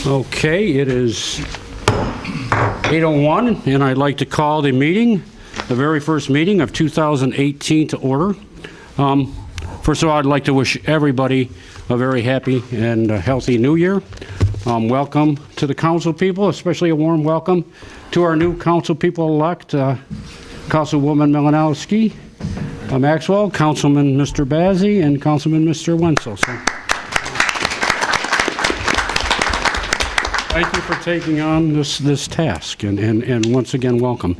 Okay, it is 8:01, and I'd like to call the meeting, the very first meeting of 2018 to order. First of all, I'd like to wish everybody a very happy and healthy new year. Welcome to the council people, especially a warm welcome to our new council people-elect, Councilwoman Malinowski, Maxwell, Councilman Mr. Bazey, and Councilman Mr. Wenzel. So, thank you for taking on this task, and once again, welcome.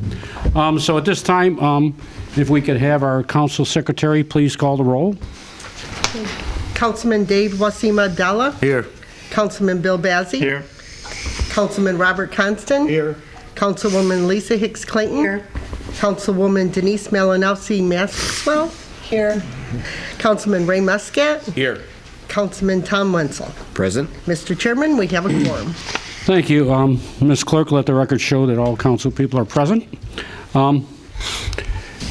So at this time, if we could have our council secretary please call the roll. Councilman Dave Wasima Della. Here. Councilman Bill Bazey. Here. Councilman Robert Constant. Here. Councilwoman Lisa Hicks Clayton. Here. Councilwoman Denise Malinowski Maxwell. Here. Councilman Ray Muscat. Here. Councilman Tom Wenzel. Present. Mr. Chairman, we have a quorum. Thank you. Ms. Clerk, let the record show that all council people are present.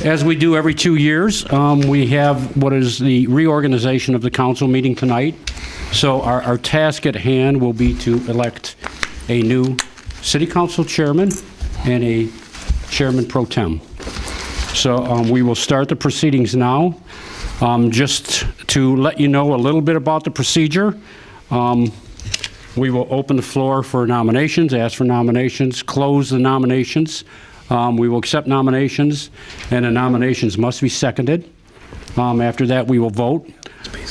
As we do every 2 years, we have what is the reorganization of the council meeting tonight. So our task at hand will be to elect a new city council chairman and a chairman pro tem. So we will start the proceedings now. Just to let you know a little bit about the procedure, we will open the floor for nominations, ask for nominations, close the nominations. We will accept nominations, and the nominations must be seconded. After that, we will vote.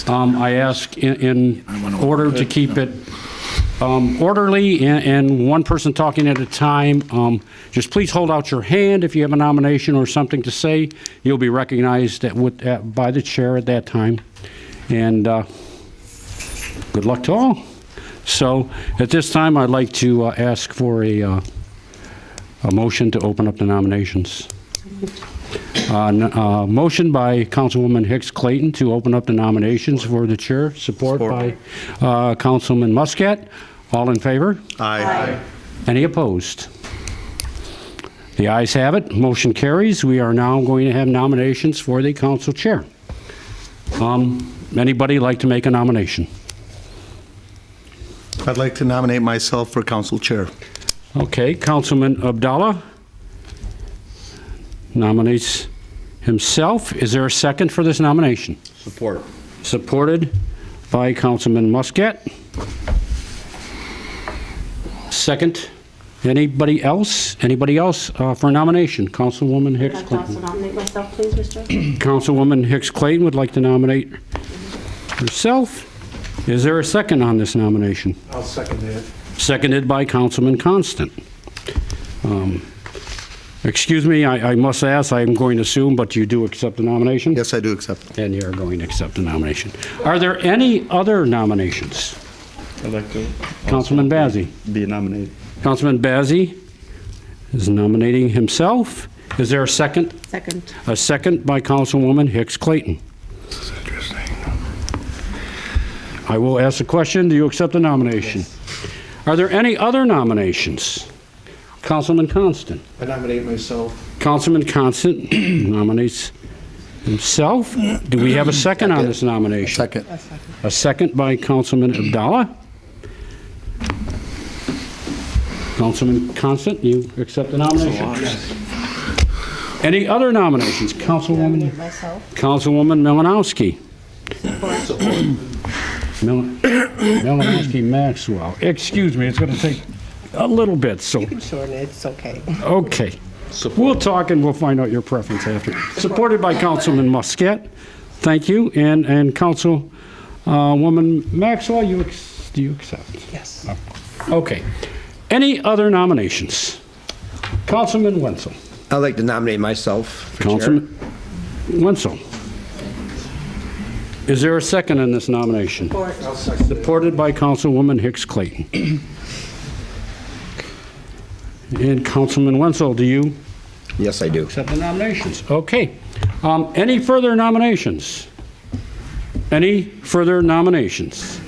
I ask in order to keep it orderly and one person talking at a time, just please hold out your hand if you have a nomination or something to say. You'll be recognized by the chair at that time. And good luck to all. So at this time, I'd like to ask for a motion to open up the nominations. Motion by Councilwoman Hicks Clayton to open up the nominations for the chair. Support by Councilman Muscat. All in favor? Aye. Any opposed? The ayes have it. Motion carries. We are now going to have nominations for the council chair. Anybody like to make a nomination? I'd like to nominate myself for council chair. Okay, Councilman Abdallah nominates himself. Is there a second for this nomination? Support. Supported by Councilman Muscat. Second. Anybody else? Anybody else for nomination? Councilwoman Hicks I'd like to Clayton. also nominate myself, please, Mr. Councilwoman Hicks Clayton would like to nominate herself. Is there a second on this nomination? I'll second that. Seconded by Councilman Constant. Excuse me, I must ask, I'm going to assume, but you do accept the nomination? Yes, I do accept. And you're going to accept the nomination. Are there any other nominations? I'd like to Councilman Bazey. be nominated. Councilman Bazey is nominating himself. Is there a second? Second. A second by Councilwoman Hicks Clayton. This is interesting. I will ask the question, do you accept the nomination? Yes. Are there any other nominations? Councilman Constant. I nominate myself. Councilman Constant nominates himself. Do we have a second on this nomination? Second. A second by Councilman Abdallah. Councilman Constant, you accept the nomination? Any other nominations? Councilwoman Malinowski. Malinowski Maxwell. Excuse me, it's going to take a little bit, so. Sure, it's okay. Okay. We'll talk and we'll find out your preference after. Supported by Councilman Muscat. Thank you. And Councilwoman Maxwell, do you accept? Yes. Okay. Any other nominations? Councilman Wenzel. I'd like to nominate myself for chair. Councilman Wenzel. Is there a second on this nomination? Supported by Councilwoman Hicks Clayton. And Councilman Wenzel, do you Yes, I do. accept the nominations? Okay. Any further nominations? Any further nominations?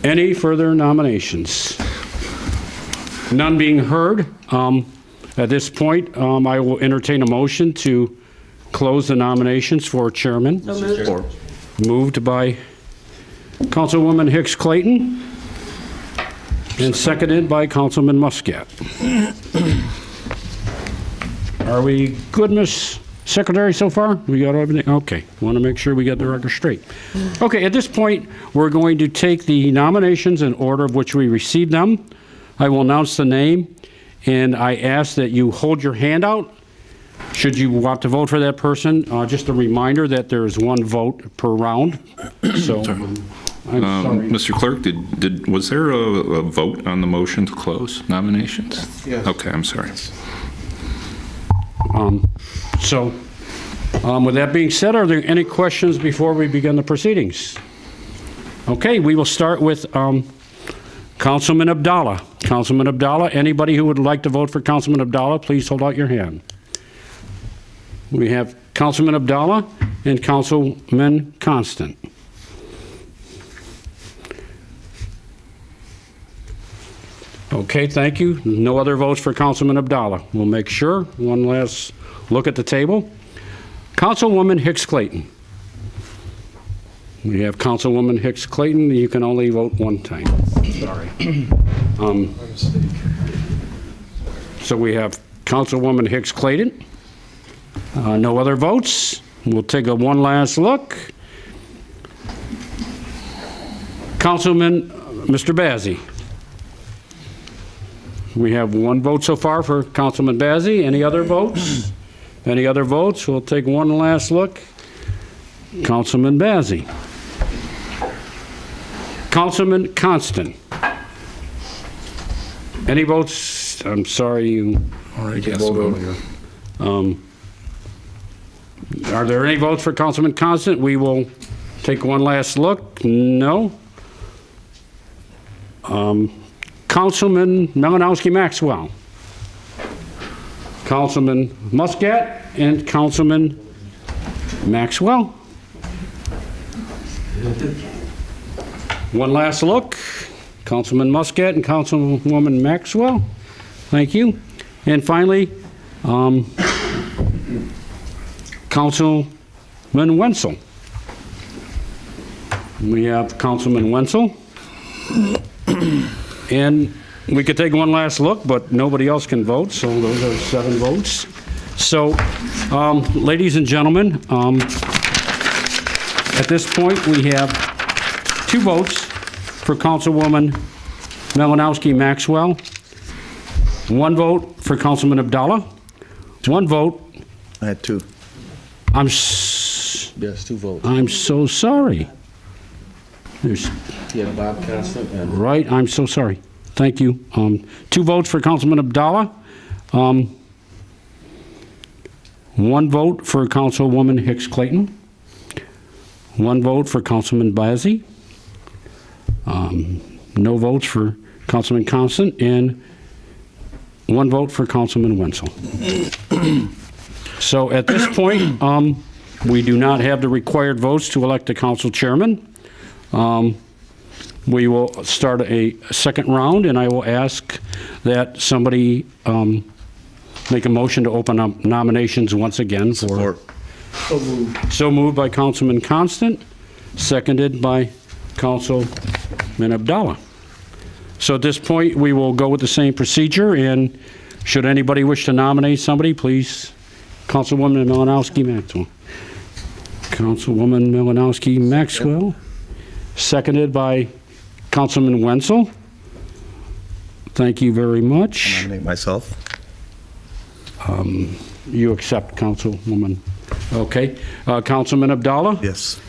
Any further nominations? None being heard. At this point, I will entertain a motion to close the nominations for chairman. So moved. Moved by Councilwoman Hicks Clayton. And seconded by Councilman Muscat. Are we good, Miss Secretary, so far? We got everything? Okay. Want to make sure we get the record straight. Okay, at this point, we're going to take the nominations in order of which we received them. I will announce the name, and I ask that you hold your hand out should you want to vote for that person. Just a reminder that there is one vote per round. So, I'm sorry. Mr. Clerk, was there a vote on the motion to close nominations? Yes. Okay, I'm sorry. With that being said, are there any questions before we begin the proceedings? Okay, we will start with Councilman Abdallah. Councilman Abdallah, anybody who would like to vote for Councilman Abdallah, please hold out your hand. We have Councilman Abdallah and Councilman Constant. Okay, thank you. No other votes for Councilman Abdallah. We'll make sure. One last look at the table. Councilwoman Hicks Clayton. We have Councilwoman Hicks Clayton. You can only vote one time. Sorry. So we have Councilwoman Hicks Clayton. No other votes. We'll take one last look. Councilman, Mr. Bazey. We have one vote so far for Councilman Bazey. Any other votes? Any other votes? We'll take one last look. Councilman Bazey. Councilman Constant. Any votes? I'm sorry, you already Yes, voted. Are there any votes for Councilman Constant? We will take one last look. No. Councilman Malinowski Maxwell. Councilman Muscat and Councilman Maxwell. One last look. Councilman Muscat and Councilwoman Maxwell. Thank you. And finally, Councilman Wenzel. We have Councilman Wenzel. And we could take one last look, but nobody else can vote, so those are 7 votes. So, ladies and gentlemen, at this point, we have 2 votes for Councilwoman Malinowski Maxwell, 1 vote for Councilman Abdallah, 1 vote. I had 2. Yes, 2 votes. I'm so sorry. There's, Yeah, Bob Constant and... right, I'm so sorry. Thank you. 2 votes for Councilman Abdallah. 1 vote for Councilwoman Hicks Clayton. 1 vote for Councilman Bazey. No votes for Councilman Constant, and 1 vote for Councilman Wenzel. So at this point, we do not have the required votes to elect a council chairman. We will start a second round, and I will ask that somebody make a motion to open up nominations once again for... So moved by Councilman Constant, seconded by Councilman Abdallah. So at this point, we will go with the same procedure, and should anybody wish to nominate somebody, please, Councilwoman Malinowski Maxwell. Councilwoman Malinowski Maxwell, seconded by Councilman Wenzel. Thank you very much. Nominate myself. You accept, Councilwoman. Okay. Councilman Abdallah? Yes.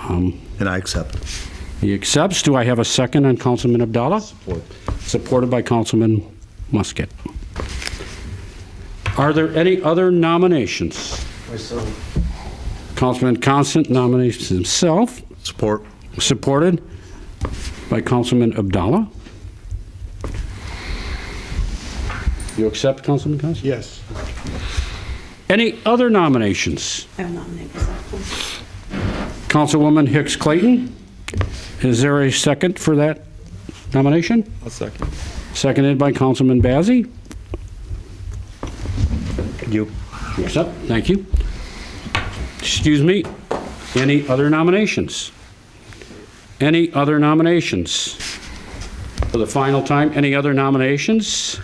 And I accept. He accepts. Do I have a second on Councilman Abdallah? Support. Supported by Councilman Muscat. Are there any other nominations? Myself. Councilman Constant nominates himself, Support. supported by Councilman Abdallah. You accept, Councilman Constant? Yes. Any other nominations? I will nominate myself, please. Councilwoman Hicks Clayton, is there a second for that nomination? I'll second. Seconded by Councilman Bazey. You accept? Thank you. Excuse me. Any other nominations? Any other nominations? For the final time, any other nominations?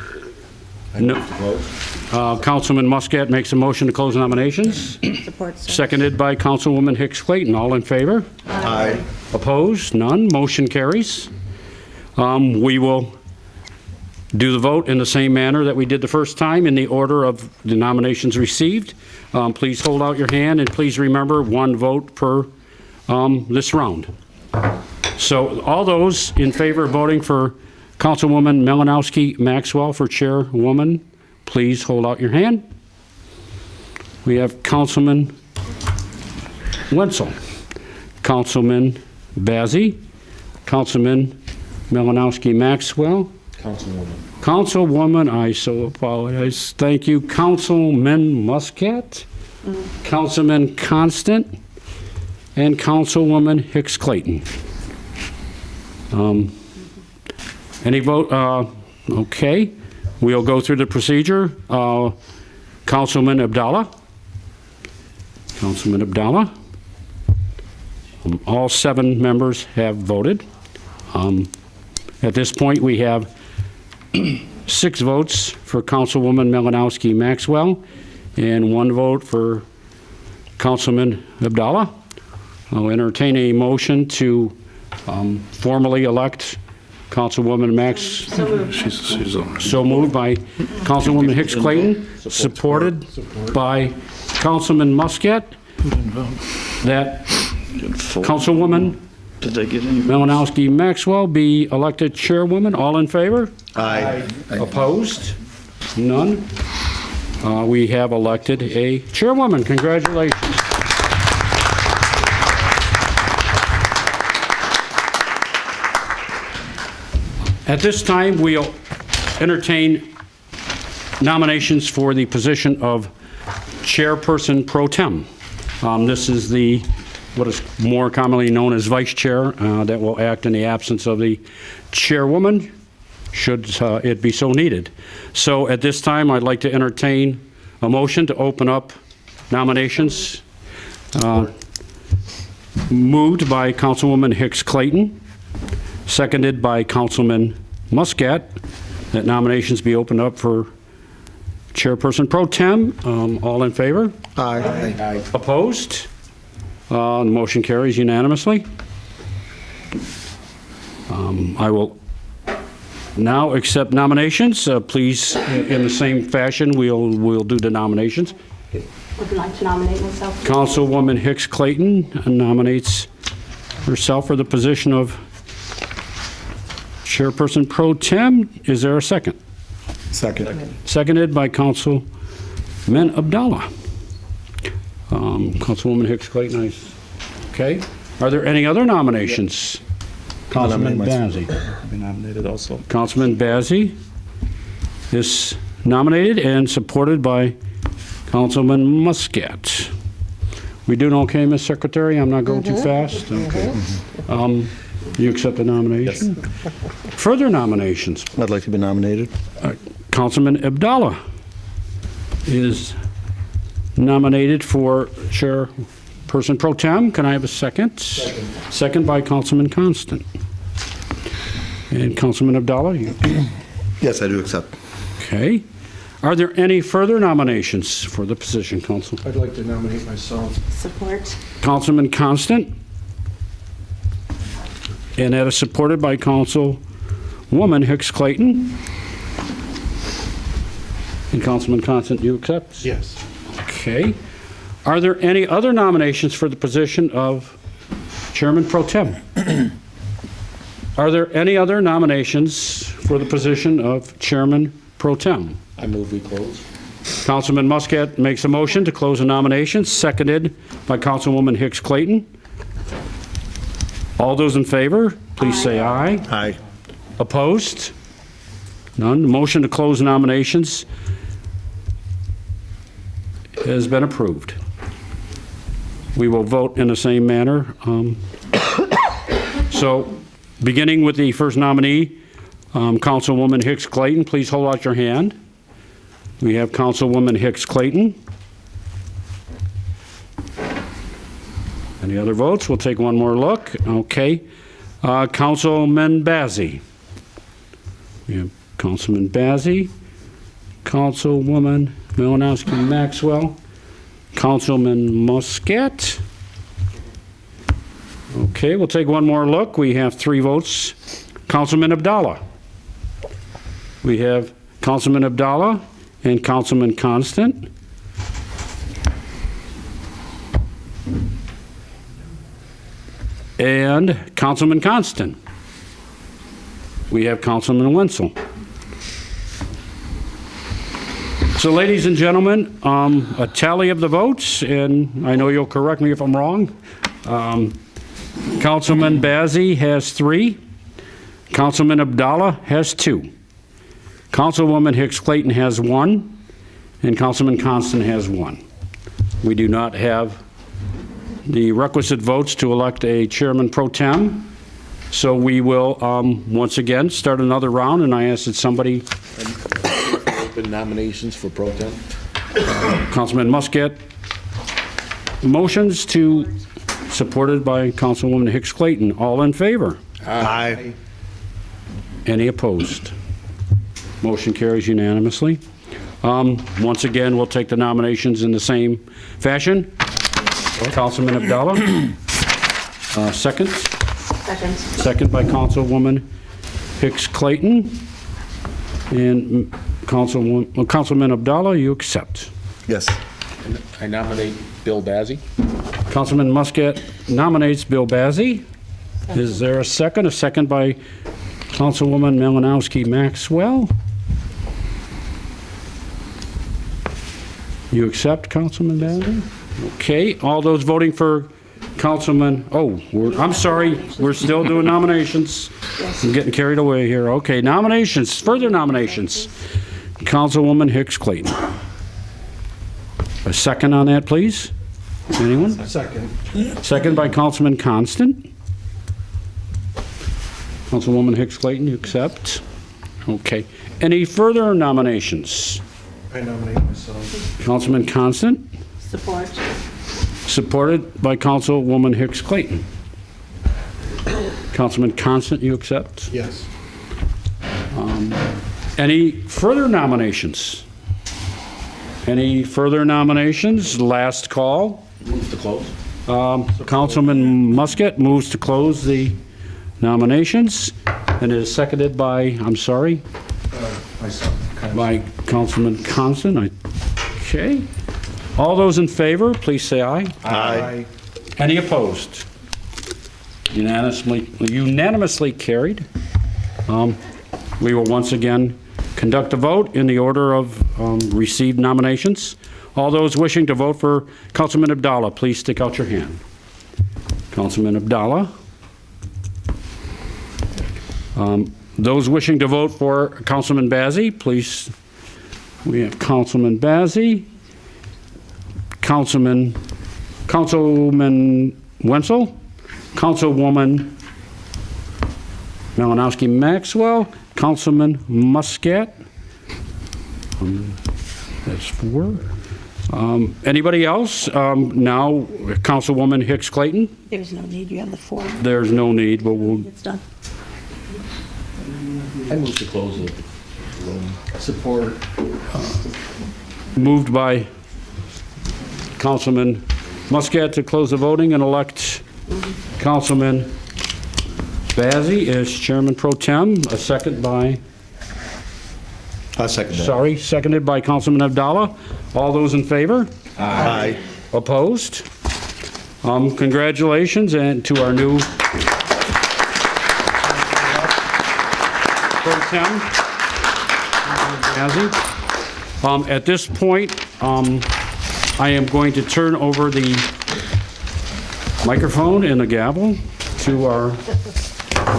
No. Councilman Muscat makes a motion to close nominations, Support, sir. seconded by Councilwoman Hicks Clayton. All in favor? Aye. Opposed? None. Motion carries. We will do the vote in the same manner that we did the first time, in the order of the nominations received. Please hold out your hand, and please remember, one vote per this round. So all those in favor of voting for Councilwoman Malinowski Maxwell for chairwoman, please hold out your hand. We have Councilman Wenzel, Councilman Bazey, Councilman Malinowski Maxwell, Councilwoman, I so apologize, thank you, Councilman Muscat, Councilman Constant, and Councilwoman Hicks Clayton. Any vote? Okay. We'll go through the procedure. Councilman Abdallah. Councilman Abdallah. All 7 members have voted. At this point, we have 6 votes for Councilwoman Malinowski Maxwell and 1 vote for Councilman Abdallah. I'll entertain a motion to formally elect Councilwoman Max. So moved. She's on. So moved by Councilwoman Hicks Clayton, supported by Councilman Muscat. That Councilwoman Malinowski Maxwell be elected chairwoman. All in favor? Aye. Opposed? None. We have elected a chairwoman. Congratulations. At this time, we'll entertain nominations for the position of chairperson pro tem. This is what is more commonly known as vice chair that will act in the absence of the chairwoman, should it be so needed. So at this time, I'd like to entertain a motion to open up nominations. Moved by Councilwoman Hicks Clayton, seconded by Councilman Muscat, that nominations be opened up for chairperson pro tem. All in favor? Aye. Opposed? The motion carries unanimously. I will now accept nominations. Please, in the same fashion, we'll do the nominations. Would like to nominate myself. Councilwoman Hicks Clayton nominates herself for the position of chairperson pro tem. Is there a second? Second. Seconded by Councilman Abdallah. Councilwoman Hicks Clayton, okay. Are there any other nominations? Councilman Bazey. Be nominated also. Councilman Bazey is nominated and supported by Councilman Muscat. We doing okay, Ms. Secretary? I'm not going too fast? Okay. You accept the nomination? Further nominations? I'd like to be nominated. Councilman Abdallah is nominated for chairperson pro tem. Can I have a second? Second by Councilman Constant. And Councilman Abdallah, you? Yes, I do accept. Okay. Are there any further nominations for the position, Council? I'd like to nominate myself. Support. Councilman Constant? And that is supported by Councilwoman Hicks Clayton. And Councilman Constant, you accept? Yes. Okay. Are there any other nominations for the position of Chairman Pro Tem? Are there any other nominations for the position of Chairman Pro Tem? I move we close. Councilman Muscat makes a motion to close the nominations, seconded by Councilwoman Hicks Clayton. All those in favor, please say aye. Aye. Opposed? None. The motion to close nominations has been approved. We will vote in the same manner. So, beginning with the first nominee, Councilwoman Hicks Clayton, please hold out your hand. We have Councilwoman Hicks Clayton. Any other votes? We'll take one more look. Okay. Councilman Bazey. We have Councilman Bazey, Councilwoman Malinowski Maxwell, Councilman Muscat. Okay, we'll take one more look. We have 3 votes. Councilman Abdallah. We have Councilman Abdallah and Councilman Constant. And Councilman Constant. We have Councilman Wenzel. So, ladies and gentlemen, a tally of the votes, and I know you'll correct me if I'm wrong. Councilman Bazey has 3. Councilman Abdallah has 2. Councilwoman Hicks Clayton has 1. And Councilman Constant has 1. We do not have the requisite votes to elect a chairman pro tem. So we will, once again, start another round, and I ask that somebody... Open nominations for pro tem. Councilman Muscat motions to, supported by Councilwoman Hicks Clayton. All in favor? Aye. Any opposed? Motion carries unanimously. Once again, we'll take the nominations in the same fashion. Councilman Abdallah, second. Second. Second by Councilwoman Hicks Clayton. And Councilman Abdallah, you accept. Yes. I nominate Bill Bazey. Councilman Muscat nominates Bill Bazey. Is there a second? A second by Councilwoman Malinowski Maxwell. You accept, Councilman Bazey? Okay, all those voting for Councilman, I'm sorry, we're still doing nominations. I'm getting carried away here. Okay, nominations, further nominations. Councilwoman Hicks Clayton. A second on that, please? Anyone? Second. Second by Councilman Constant. Councilwoman Hicks Clayton, you accept? Okay. Any further nominations? I nominate myself. Councilman Constant, Support. supported by Councilwoman Hicks Clayton. Councilman Constant, you accept? Yes. Any further nominations? Any further nominations? Last call. Move to close. Councilman Muscat moves to close the nominations, and it is seconded by, I'm sorry, Myself. by Councilman Constant. Okay. All those in favor, please say aye. Aye. Any opposed? Unanimously carried. We will once again conduct a vote in the order of received nominations. All those wishing to vote for Councilman Abdallah, please stick out your hand. Councilman Abdallah. Those wishing to vote for Councilman Bazey, please. We have Councilman Bazey, Councilman Wenzel, Councilwoman Malinowski Maxwell, Councilman Muscat. That's 4. Anybody else? Now, Councilwoman Hicks Clayton. There's no need, you have the form. There's no need, but we'll, It's done. I move to close it. Support. moved by Councilman Muscat to close the voting and elect Councilman Bazey as Chairman Pro Tem. A second by, I'll second that. sorry, seconded by Councilman Abdallah. All those in favor? Aye. Opposed? Congratulations and to our new Pro Tem, Bazey. At this point, I am going to turn over the microphone and the gavel to our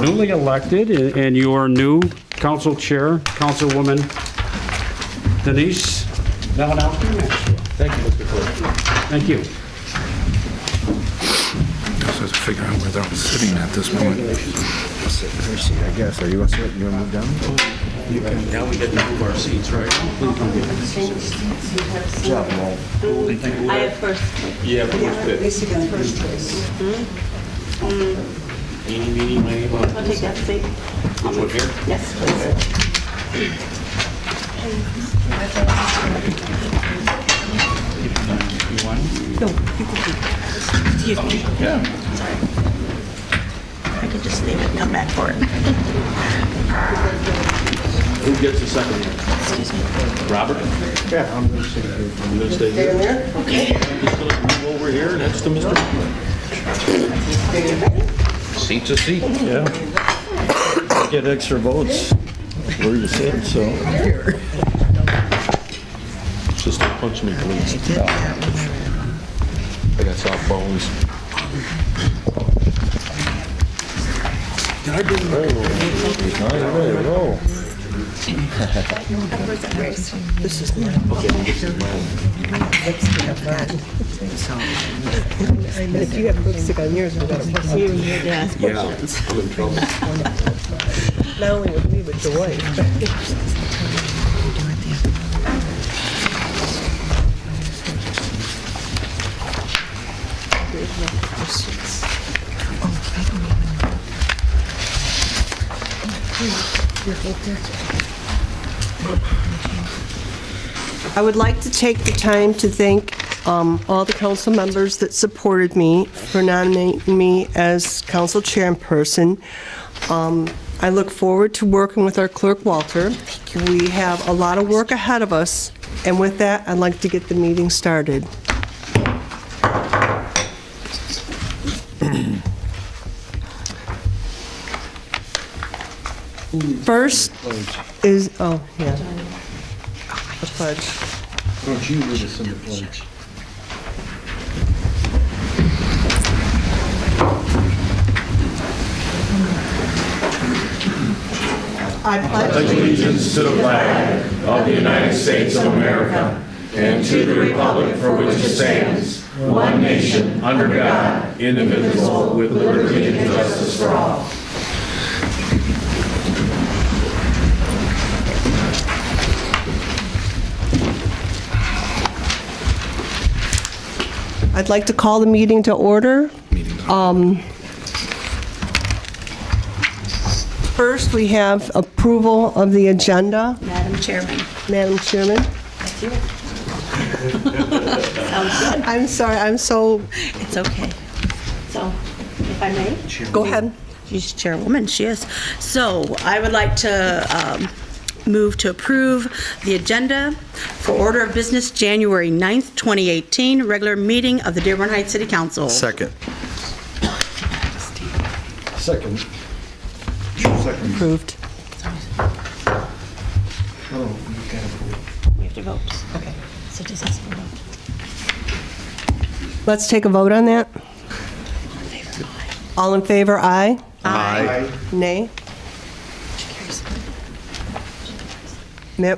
newly elected and your new council chair, Councilwoman Denise Malinowski. Thank you, Mr. Clerk. Thank you. Just have to figure out where they're sitting at this point. I guess. Are you want to move down? Now we get to move our seats, right? I have first. Yeah, Eeny, meeny, miny, moe. I'll take that seat. Which one here? Yes, please. Excuse me. Yeah. Sorry. I can just leave it and come back for it. Who gets the second one? Excuse me. Robert? Yeah, I'm going to say here. You gonna stay here? Okay. Just gonna move over here next to Mr. Seat's a seat. Yeah. Get extra votes where you sit, so. Just don't punch me, please. I got soft bones. All right, ready to roll. This is not. If you have lipstick on yours, we've got to put You need to ask questions. not only with me, but your wife. I would like to take the time to thank all the council members that supported me for nominating me as council chairperson. I look forward to working with our clerk, Walter. We have a lot of work ahead of us, and with that, I'd like to get the meeting started. First is, oh, yeah. The pledge. Don't you lead us in the pledge? I pledge Allegiance to the flag of the United States of America and to the republic for which it stands, one nation, under God, indivisible, with liberty and justice for all. I'd like to call the meeting to order. First, we have approval of the agenda. Madam Chairman. Madam Chairman. That's you. Sounds good. I'm sorry, I'm so, It's okay. So, if I may? go ahead. She's chairwoman, she is. So, I would like to move to approve the agenda for order of business January 9th, 2018, regular meeting of the Dearborn Heights City Council. Second. Second. Second. Approved. We have to vote. Okay. So just ask for a vote. Let's take a vote on that. All in favor, aye. Aye. Nay.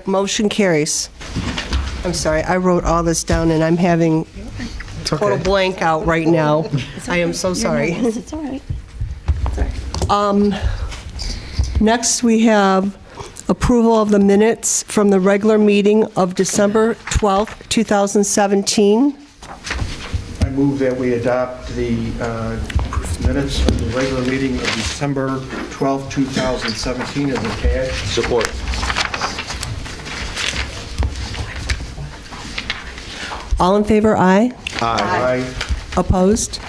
Motion carries. I'm sorry, I wrote all this down and I'm having total blank out right now. I am so sorry. It's all right. It's all right. Next, we have approval of the minutes from the regular meeting of December 12th, 2017. I move that we adopt the minutes of the regular meeting of December 12, 2017 as attached. Support. All in favor, aye. Aye. Opposed?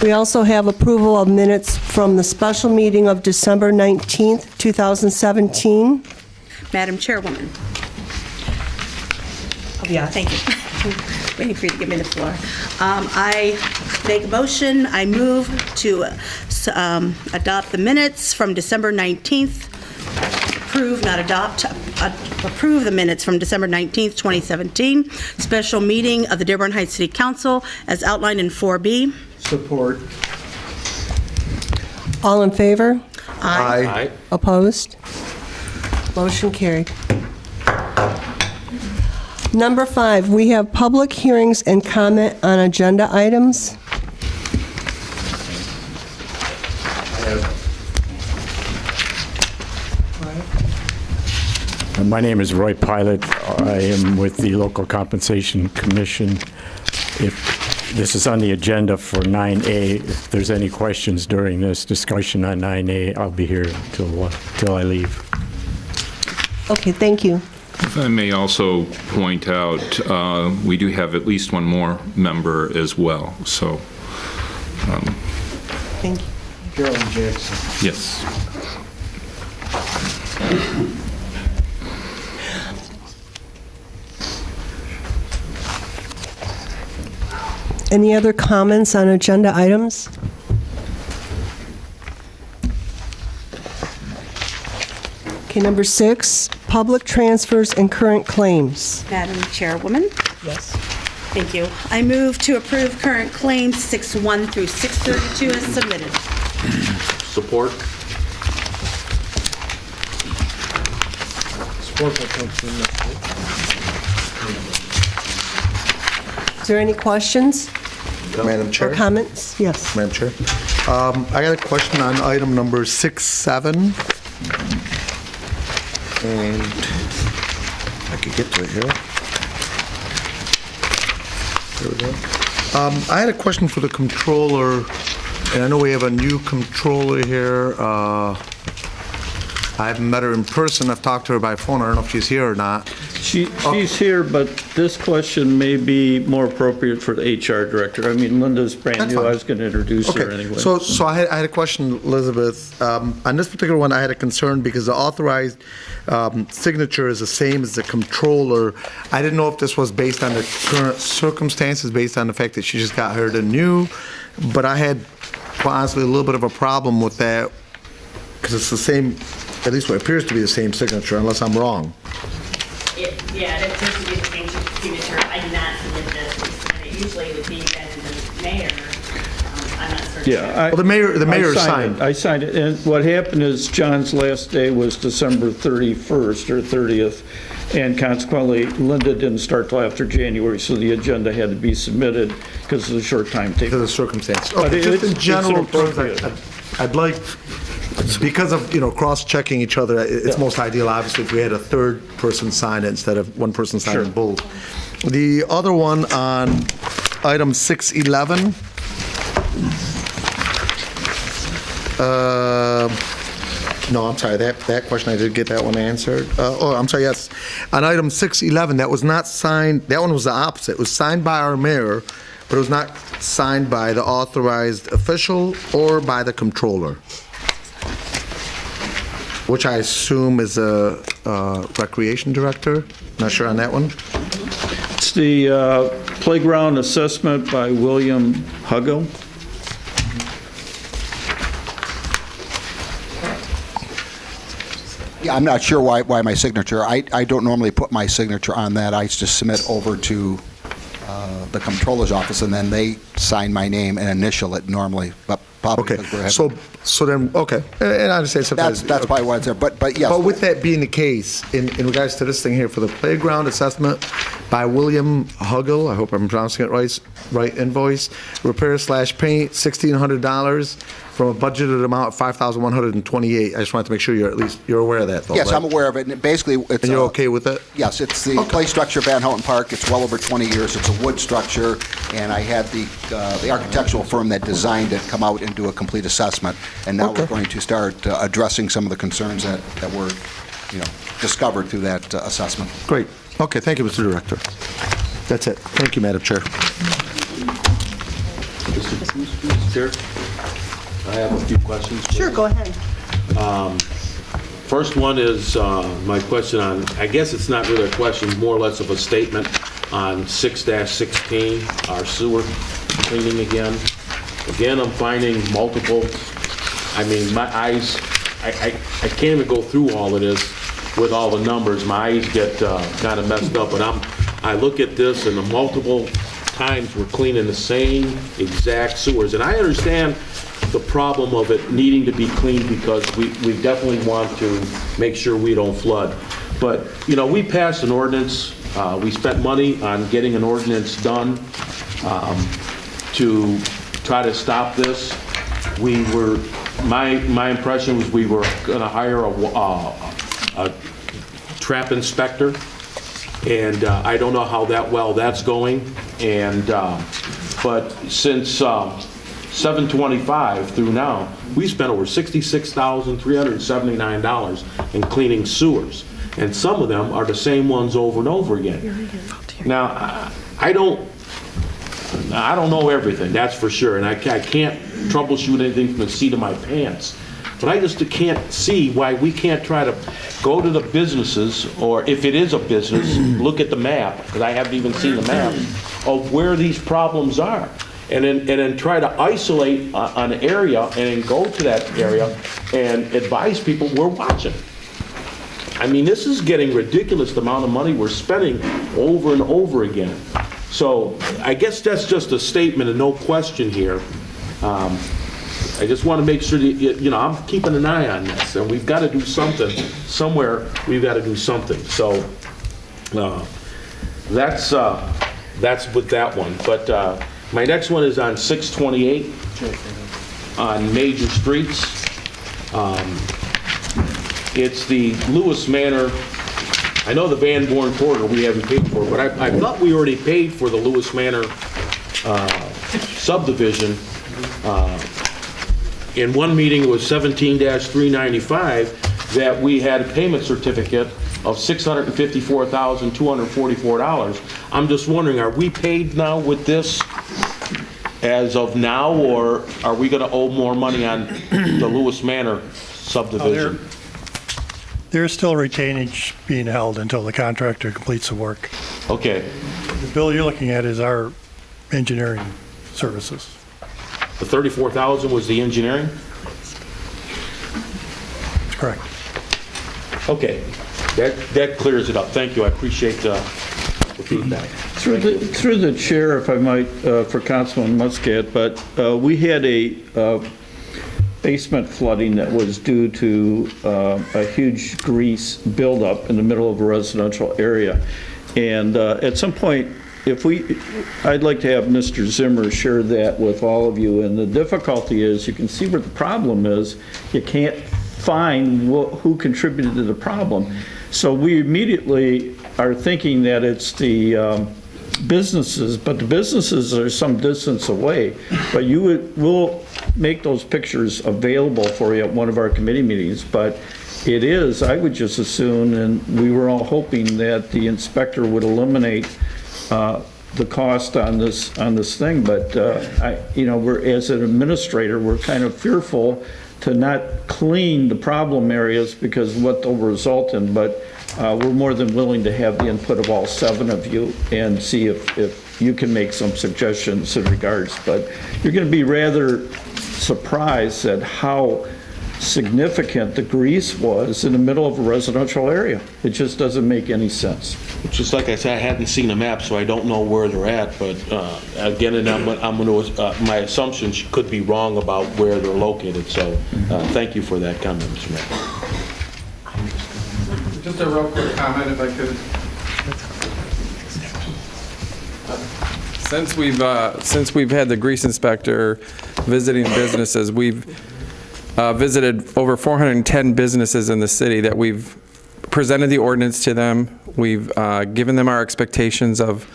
We also have approval of minutes from the special meeting of December 19th, 2017. Madam Chairwoman. Yeah. Thank you. Waiting for you to give me the floor. I make a motion, I move to adopt the minutes from December 19th, approve, not adopt, approve the minutes from December 19th, 2017, special meeting of the Dearborn Heights City Council as outlined in 4B. Support. All in favor? Aye. Opposed? Motion carried. Number 5, we have public hearings and comment on agenda items. My name is Roy Pilot. I am with the Local Compensation Commission. If this is on the agenda for 9A. If there's any questions during this discussion on 9A, I'll be here till I leave. Okay, thank you. If I may also point out, we do have at least one more member as well, so, Thank you. Carolyn Jackson. yes. Any other comments on agenda items? Okay, number 6, public transfers and current claims. Madam Chairwoman? Yes. Thank you. I move to approve current claims 6/1 through 6/32 as submitted. Support? Support by Councilman Nestor. Is there any questions Madam or Chair? comments? Yes. Madam Chair? I got a question on item number 6-7. And I could get to it here. There we go. I had a question for the controller, and I know we have a new controller here. I haven't met her in person. I've talked to her by phone. I don't know if she's here or not. She's here, but this question may be more appropriate for the HR director. I mean, Linda's brand That's new. fine. I was going to introduce her Okay, anyway. so I had a question, Elizabeth. On this particular one, I had a concern because the authorized signature is the same as the controller. I didn't know if this was based on the current circumstances, based on the fact that she just got hired anew, but I had, quite honestly, a little bit of a problem with that because it's the same, at least what appears to be the same signature, unless I'm wrong. Yeah, it appears to be the same signature. I did not submit this. We submit it. Usually it would be then the mayor. I'm not certain. Yeah. Well, the mayor signed. I signed it, and what happened is John's last day was December 31st or 30th, and consequently, Linda didn't start till after January, so the agenda had to be submitted because of the short time taken. Because of the circumstances. But Okay, just in it's general terms, appropriate. I'd like, because of, cross-checking each other, it's most ideal, obviously, if we had a third person sign it instead of one person signing both. The other one on item 611, no, I'm sorry, that question, I did get that one answered. I'm sorry, yes. On item 611, that was not signed, that one was the opposite. It was signed by our mayor, but it was not signed by the authorized official or by the controller, which I assume is a recreation director. Not sure on that one. It's the playground assessment by William Huggo. Yeah, I'm not sure why my signature. I don't normally put my signature on that. I just submit over to the comptroller's office, and then they sign my name and initial it normally. But probably Okay, because we're having, so then, okay, and I understand sometimes. that's probably why it's there. But yes. But with that being the case, in regards to this thing here, for the playground assessment by William Huggle, I hope I'm pronouncing it right invoice, repair/paint, $1,600 from a budgeted amount of $5,128. I just wanted to make sure you're aware of that, though. Yes, right? I'm aware of it. And basically, it's And you're okay with it? Yes, it's the play structure of Van Houten Park. It's well over 20 years. It's a wood structure, and I had the architectural firm that designed it come out and do a complete assessment. And now we're going to start addressing some of the concerns that were, discovered through that assessment. Great. Okay, thank you, Mr. Director. That's it. Thank you, Madam Chair. Mr. Chair, I have a few questions. Sure, go ahead. First one is my question on, I guess it's not really a question, more or less of a statement on 6-16, our sewer cleaning again. Again, I'm finding multiple, I mean, my eyes, I can't even go through all of this with all the numbers. My eyes get kind of messed up, but I look at this and the multiple times we're cleaning the same exact sewers. And I understand the problem of it needing to be cleaned because we definitely want to make sure we don't flood. But, we passed an ordinance, we spent money on getting an ordinance done to try to stop this. My impression was we were going to hire a trap inspector, and I don't know how that's going. And but since 7/25 through now, we spent over $66,379 in cleaning sewers. And some of them are the same ones over and over again. Now, I don't know everything, that's for sure, and I can't troubleshoot anything from the seat of my pants. But I just can't see why we can't try to go to the businesses, or if it is a business, look at the map, because I haven't even seen the map, of where these problems are. And then try to isolate an area and then go to that area and advise people we're watching. I mean, this is getting ridiculous, the amount of money we're spending over and over again. So I guess that's just a statement and no question here. I just want to make sure that, I'm keeping an eye on this, and we've got to do something. Somewhere, we've got to do something. So that's with that one. But my next one is on 628 on major streets. It's the Lewis Manor. I know the Van Born corridor we haven't paid for, but I thought we already paid for the Lewis Manor subdivision. In one meeting, it was 17-395, that we had a payment certificate of $654,244. I'm just wondering, are we paid now with this as of now, or are we going to owe more money on the Lewis Manor subdivision? There's still retainage being held until the contractor completes the work. Okay. The bill you're looking at is our engineering services. The $34,000 was the engineering? That's correct. Okay. That clears it up. Thank you. I appreciate the feedback. Through the chair, if I might, for Councilman Muscat, but we had a basement flooding that was due to a huge grease buildup in the middle of a residential area. And at some point, I'd like to have Mr. Zimmer share that with all of you. And the difficulty is, you can see where the problem is. You can't find who contributed to the problem. So we immediately are thinking that it's the businesses, but the businesses are some distance away. But we'll make those pictures available for you at one of our committee meetings. But it is, I would just assume, and we were all hoping that the inspector would eliminate the cost on this thing. But we're, as an administrator, we're kind of fearful to not clean the problem areas because of what they'll result in. But we're more than willing to have the input of all 7 of you and see if you can make some suggestions in regards. But you're going to be rather surprised at how significant the grease was in the middle of a residential area. It just doesn't make any sense. Just like I said, I hadn't seen a map, so I don't know where they're at. But again, and my assumptions could be wrong about where they're located. So thank you for that comment, Mr. Mayor. Just a real quick comment, if I could. Since we've had the grease inspector visiting businesses, we've visited over 410 businesses in the city that we've presented the ordinance to them. We've given them our expectations of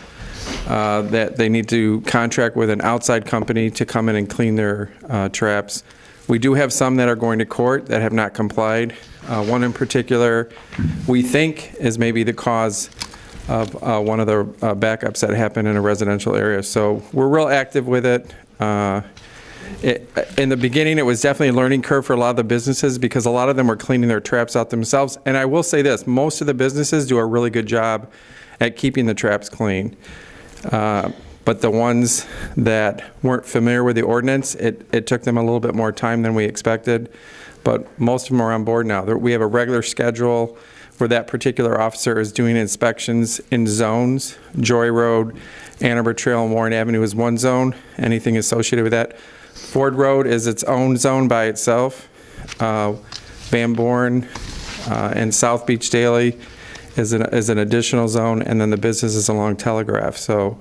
that they need to contract with an outside company to come in and clean their traps. We do have some that are going to court that have not complied. One in particular we think is maybe the cause of one of the backups that happened in a residential area. So we're real active with it. In the beginning, it was definitely a learning curve for a lot of the businesses because a lot of them were cleaning their traps out themselves. And I will say this, most of the businesses do a really good job at keeping the traps clean. But the ones that weren't familiar with the ordinance, it took them a little bit more time than we expected. But most of them are on board now. We have a regular schedule where that particular officer is doing inspections in zones. Joy Road, Ann Arbor Trail, and Warren Avenue is one zone. Anything associated with that. Ford Road is its own zone by itself. Van Born and South Beach Daily is an additional zone, and then the business is along Telegraph. So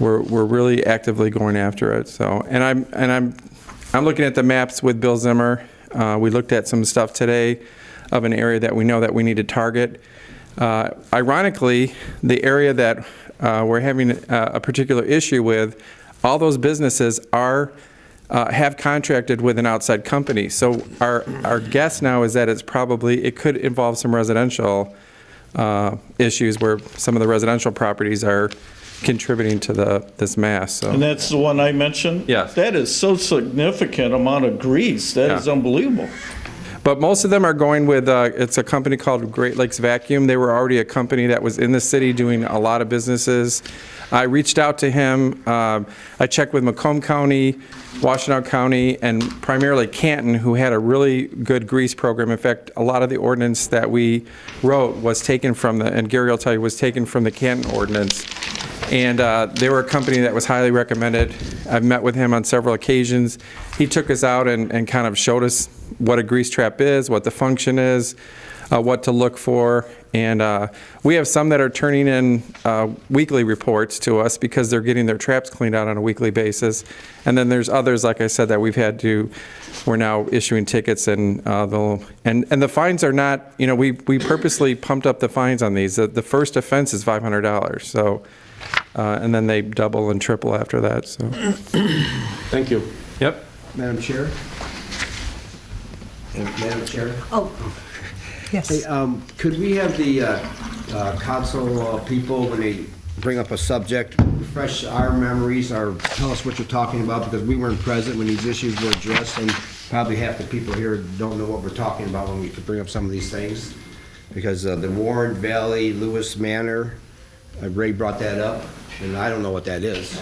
we're really actively going after it. So I'm looking at the maps with Bill Zimmer. We looked at some stuff today of an area that we know that we need to target. Ironically, the area that we're having a particular issue with all those businesses are have contracted with an outside company. So our guess now is that it could involve some residential issues where some of the residential properties are contributing to this mass. So. And that's the one I mentioned? Yes. That is so significant amount of grease. That is unbelievable. But most of them are going with, it's a company called Great Lakes Vacuum. They were already a company that was in the city doing a lot of businesses. I reached out to him. I checked with Macomb County, Washtenaw County, and primarily Canton, who had a really good grease program. In fact, a lot of the ordinance that we wrote was taken from and Gary will tell you, was taken from the Canton ordinance. And they were a company that was highly recommended. I've met with him on several occasions. He took us out and kind of showed us what a grease trap is, what the function is, what to look for. And we have some that are turning in weekly reports to us because they're getting their traps cleaned out on a weekly basis. And then there's others, like I said, that we're now issuing tickets, and the fines are not, we purposely pumped up the fines on these. The first offense is $500, so, and then they double and triple after that, so. Thank you. Yep. Madam Chair? Madam Chair? Oh, yes. Hey, could we have the council people, when they bring up a subject, refresh our memories or tell us what you're talking about, because we weren't present when these issues were addressed, and probably half the people here don't know what we're talking about when we could bring up some of these things. Because the Warren Valley Lewis Manor, Ray brought that up, and I don't know what that is.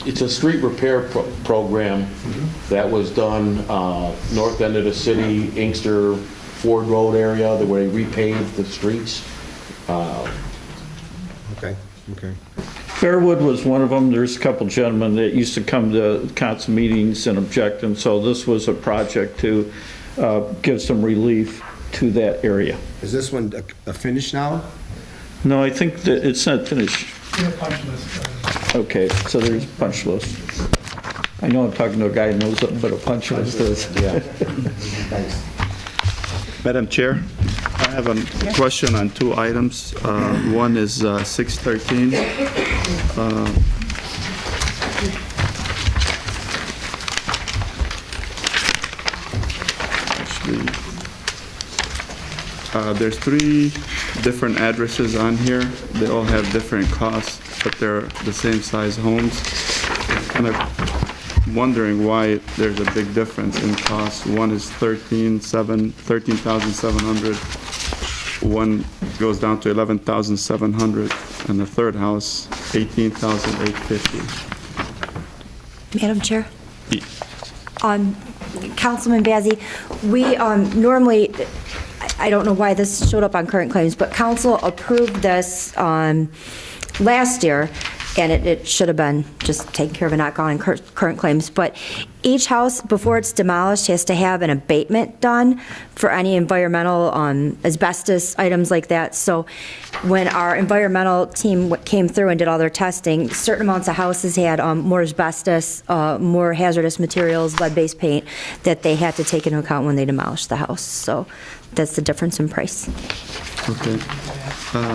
It's a street repair program that was done north end of the city, Inkster, Ford Road area, where they repaved the streets. Okay. Fairwood was one of them. There's a couple gentlemen that used to come to council meetings and object, and so this was a project to give some relief to that area. Is this one a finish now? No, I think that it's not finished. Okay, so there's a punch list. I know I'm talking to a guy who knows what a punch list is. Yeah. Thanks. Madam Chair, I have a question on two items. One is 613. There's three different addresses on here. They all have different costs, but they're the same size homes. And I'm wondering why there's a big difference in cost. One is $13,700. One goes down to $11,700, and the third house, $18,850. Madam Chair? Councilman Bazey, we normally, I don't know why this showed up on current claims, but council approved this last year, and it should have been just taken care of and not gone in current claims. But each house, before it's demolished, has to have an abatement done for any environmental asbestos items like that. So when our environmental team came through and did all their testing, certain amounts of houses had more asbestos, more hazardous materials, lead-based paint that they had to take into account when they demolished the house. So that's the difference in price. Okay.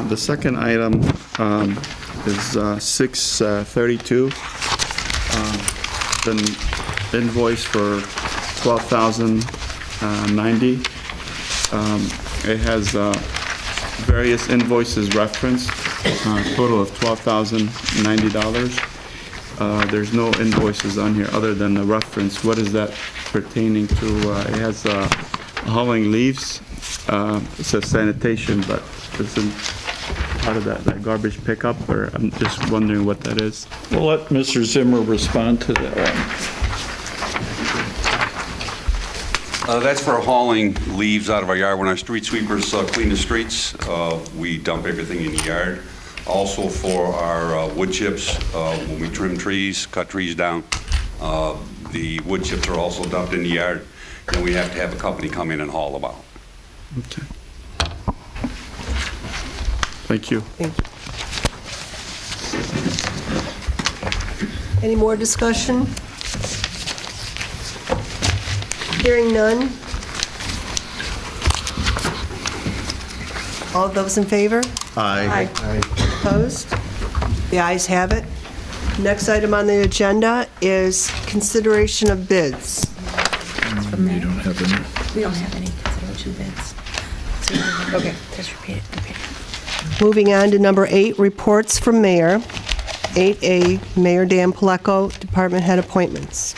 The second item is 632. The invoice for $12,090. It has various invoices referenced, total of $12,090. There's no invoices on here other than the reference. What is that pertaining to? It has hauling leaves. It says sanitation, but isn't part of that garbage pickup, or I'm just wondering what that is. We'll let Mr. Zimmer respond to that one. That's for hauling leaves out of our yard. When our street sweepers clean the streets, we dump everything in the yard. Also for our wood chips, when we trim trees, cut trees down, the wood chips are also dumped in the yard, and we have to have a company come in and haul them out. Okay. Thank you. Thank you. Any more discussion? Hearing none. All those in favor? Aye. Opposed? The ayes have it. Next item on the agenda is consideration of bids. We don't have any. We don't have any consideration bids. Okay. Just repeat it. Moving on to number 8, reports from mayor. 8A, Mayor Dan Paleco, department head appointments.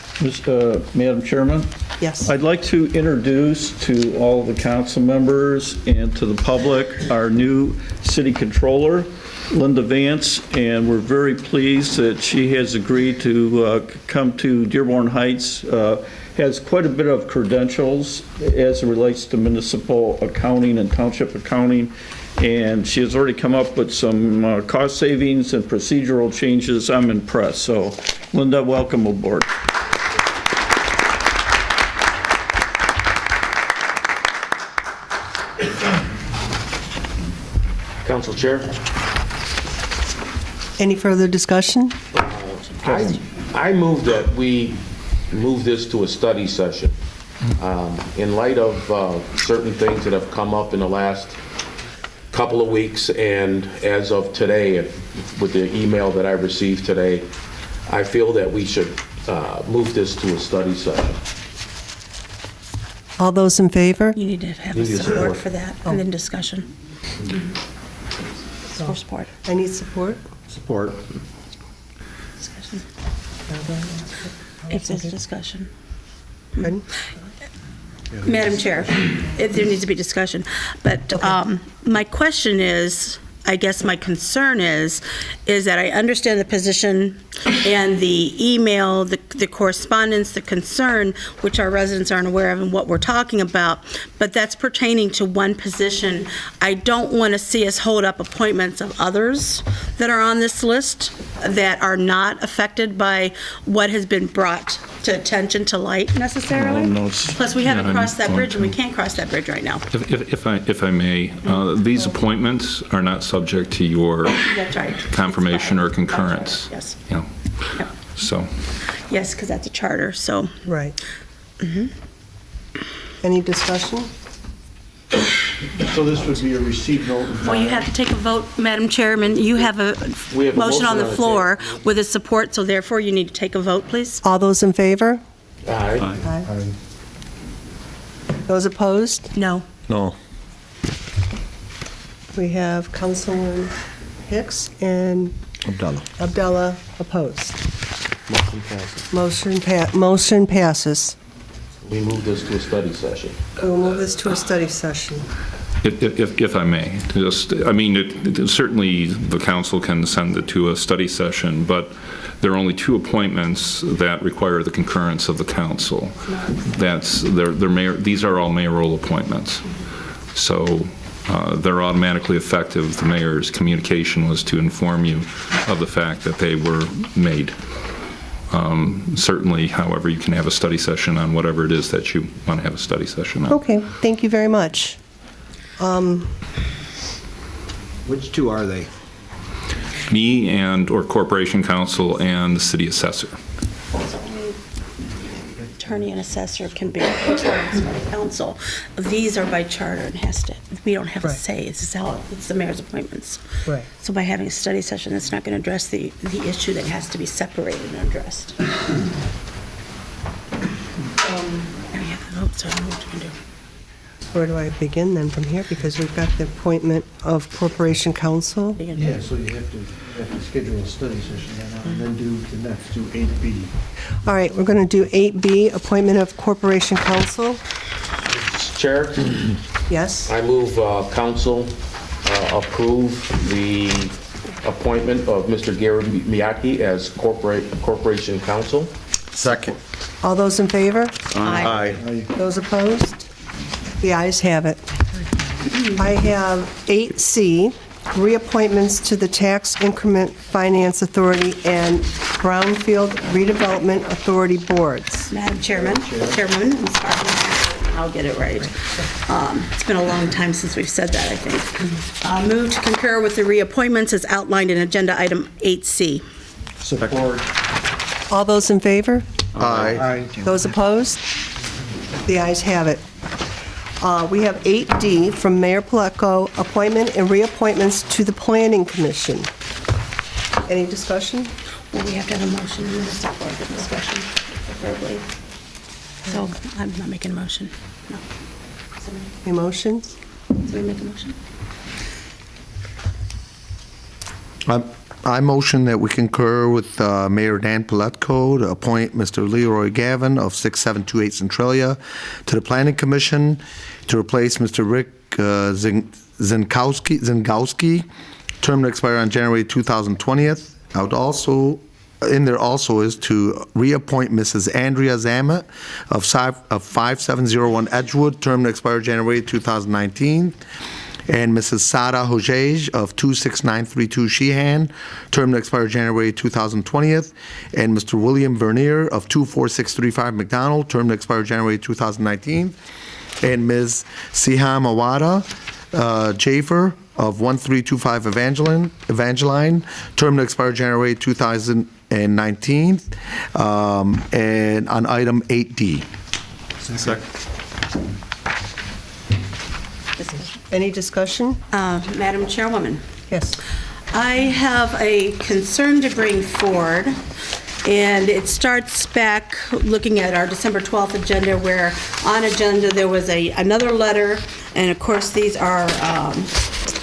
Madam Chairman? Yes. I'd like to introduce to all the council members and to the public our new city controller, Linda Vance, and we're very pleased that she has agreed to come to Dearborn Heights. Has quite a bit of credentials as it relates to municipal accounting and township accounting, and she has already come up with some cost savings and procedural changes. I'm impressed. So, Linda, welcome aboard. Council Chair? Any further discussion? I move that we move this to a study session. In light of certain things that have come up in the last couple of weeks, and as of today, with the email that I received today, I feel that we should move this to a study session. All those in favor? You need to have a support for that, and then discussion. For support. I need support. Support. Discussion. If there's discussion. Good. Madam Chair, if there needs to be discussion, but my question is, I guess my concern is that I understand the position and the email, the correspondence, the concern, which our residents aren't aware of and what we're talking about, but that's pertaining to one position. I don't want to see us hold up appointments of others that are on this list that are not affected by what has been brought to attention to light necessarily. Plus, we haven't crossed that bridge, and we can't cross that bridge right now. If I may, these appointments are not subject to your That's right. confirmation or concurrence. Yes. You know, Yep. so. Yes, because that's a charter, so. Right. Any discussion? So this would be a receive note. Well, you have to take a vote, Madam Chairman. You have a We have a motion on the on the floor with a support, so therefore you need to take a vote, please. All those in favor? Aye. Those opposed? No. No. We have Councilman Hicks and Abdullah opposed. Motion passes. We move this to a study session. We'll move this to a study session. If I may, certainly the council can send it to a study session, but there are only 2 appointments that require the concurrence of the council. These are all mayoral appointments. So they're automatically effective. The mayor's communication was to inform you of the fact that they were made. Certainly, however, you can have a study session on whatever it is that you want to have a study session on. Okay, thank you very much. Which 2 are they? Me or Corporation Counsel and the city assessor. Attorney and assessor can be appointed by council. These are by charter and we don't have a say. It's the mayor's appointments. Right. So by having a study session, that's not going to address the issue that has to be separated and addressed. We have the vote, so I don't know what you can do. Where do I begin then from here? Because we've got the appointment of Corporation Counsel. Yeah, so you have to schedule a study session and then do the next, do 8B. All right, we're going to do 8B, appointment of Corporation Counsel. Chair? Yes? I move council approve the appointment of Mr. Gary Miyake as Corporation Counsel. Second. All those in favor? Aye. Those opposed? The ayes have it. I have 8C, reappointments to the Tax Increment Finance Authority and Brownfield Redevelopment Authority boards. Madam Chairwoman, I'm sorry. I'll get it right. It's been a long time since we've said that, I think. Move to concur with the reappointments as outlined in Agenda Item 8C. Support. All those in favor? Aye. Those opposed? The ayes have it. We have 8D from Mayor Paleco, appointment and reappointments to the Planning Commission. Any discussion? Well, we have to have a motion and then a support the discussion, preferably. So I'm not making a motion. No. Any motion? Somebody make a motion? I motion that we concur with Mayor Dan Paletko to appoint Mr. Leroy Gavin of 6728 Centralia to the Planning Commission to replace Mr. Rick Zingowski, term to expire on January 2020. I would also, in there also is to reappoint Mrs. Andrea Zamet of 5701 Edgewood, term to expire January 2019. And Mrs. Sada Hojej of 26932 Sheehan, term to expire January 2020. And Mr. William Vernier of 24635 McDonald, term to expire January 2019. And Ms. Siham Awada Jafer of 1325 Evangeline, term to expire January 2019. And on item 8D. Second. Any discussion? Madam Chairwoman. Yes. I have a concern to bring forward, and it starts back looking at our December 12th agenda, where on agenda there was another letter, and of course these are,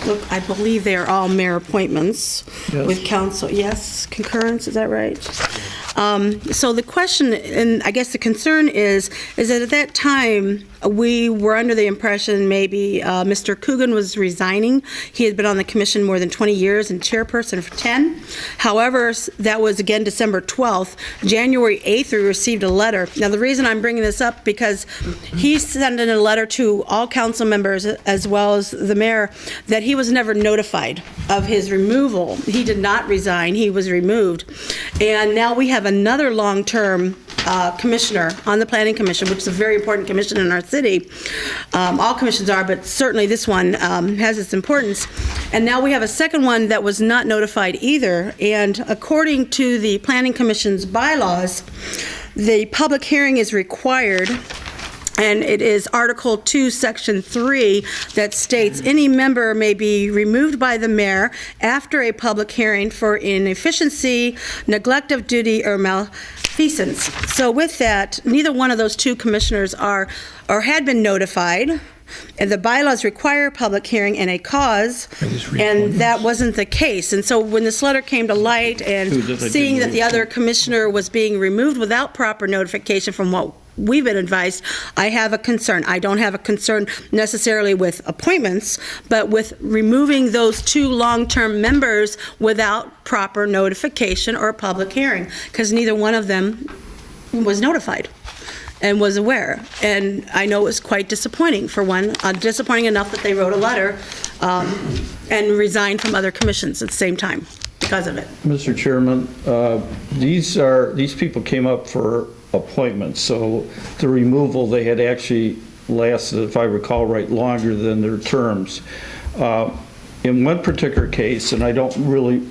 look, I believe they are all mayor appointments with council. Yes, concurrence, is that right? So the question, and I guess the concern is that at that time, we were under the impression maybe Mr. Coogan was resigning. He had been on the commission more than 20 years and chairperson for 10. However, that was again December 12th. January 8th, we received a letter. Now, the reason I'm bringing this up because he sent in a letter to all council members as well as the mayor that he was never notified of his removal. He did not resign. He was removed. And now we have another long-term commissioner on the Planning Commission, which is a very important commission in our city. All commissions are, but certainly this one has its importance. And now we have a second one that was not notified either. And according to the Planning Commission's bylaws, the public hearing is required. And it is Article 2, Section 3, that states any member may be removed by the mayor after a public hearing for inefficiency, neglect of duty, or malfeasance. So with that, neither one of those two commissioners are or had been notified. And the bylaws require a public hearing and a cause, and that wasn't the case. And so when this letter came to light and seeing that the other commissioner was being removed without proper notification from what we've been advised, I have a concern. I don't have a concern necessarily with appointments, but with removing those two long-term members without proper notification or a public hearing, because neither one of them was notified and was aware. And I know it was quite disappointing for one, disappointing enough that they wrote a letter and resigned from other commissions at the same time because of it. Mr. Chairman, these people came up for appointments, so the removal, they had actually lasted, if I recall right, longer than their terms. In one particular case, and I don't really,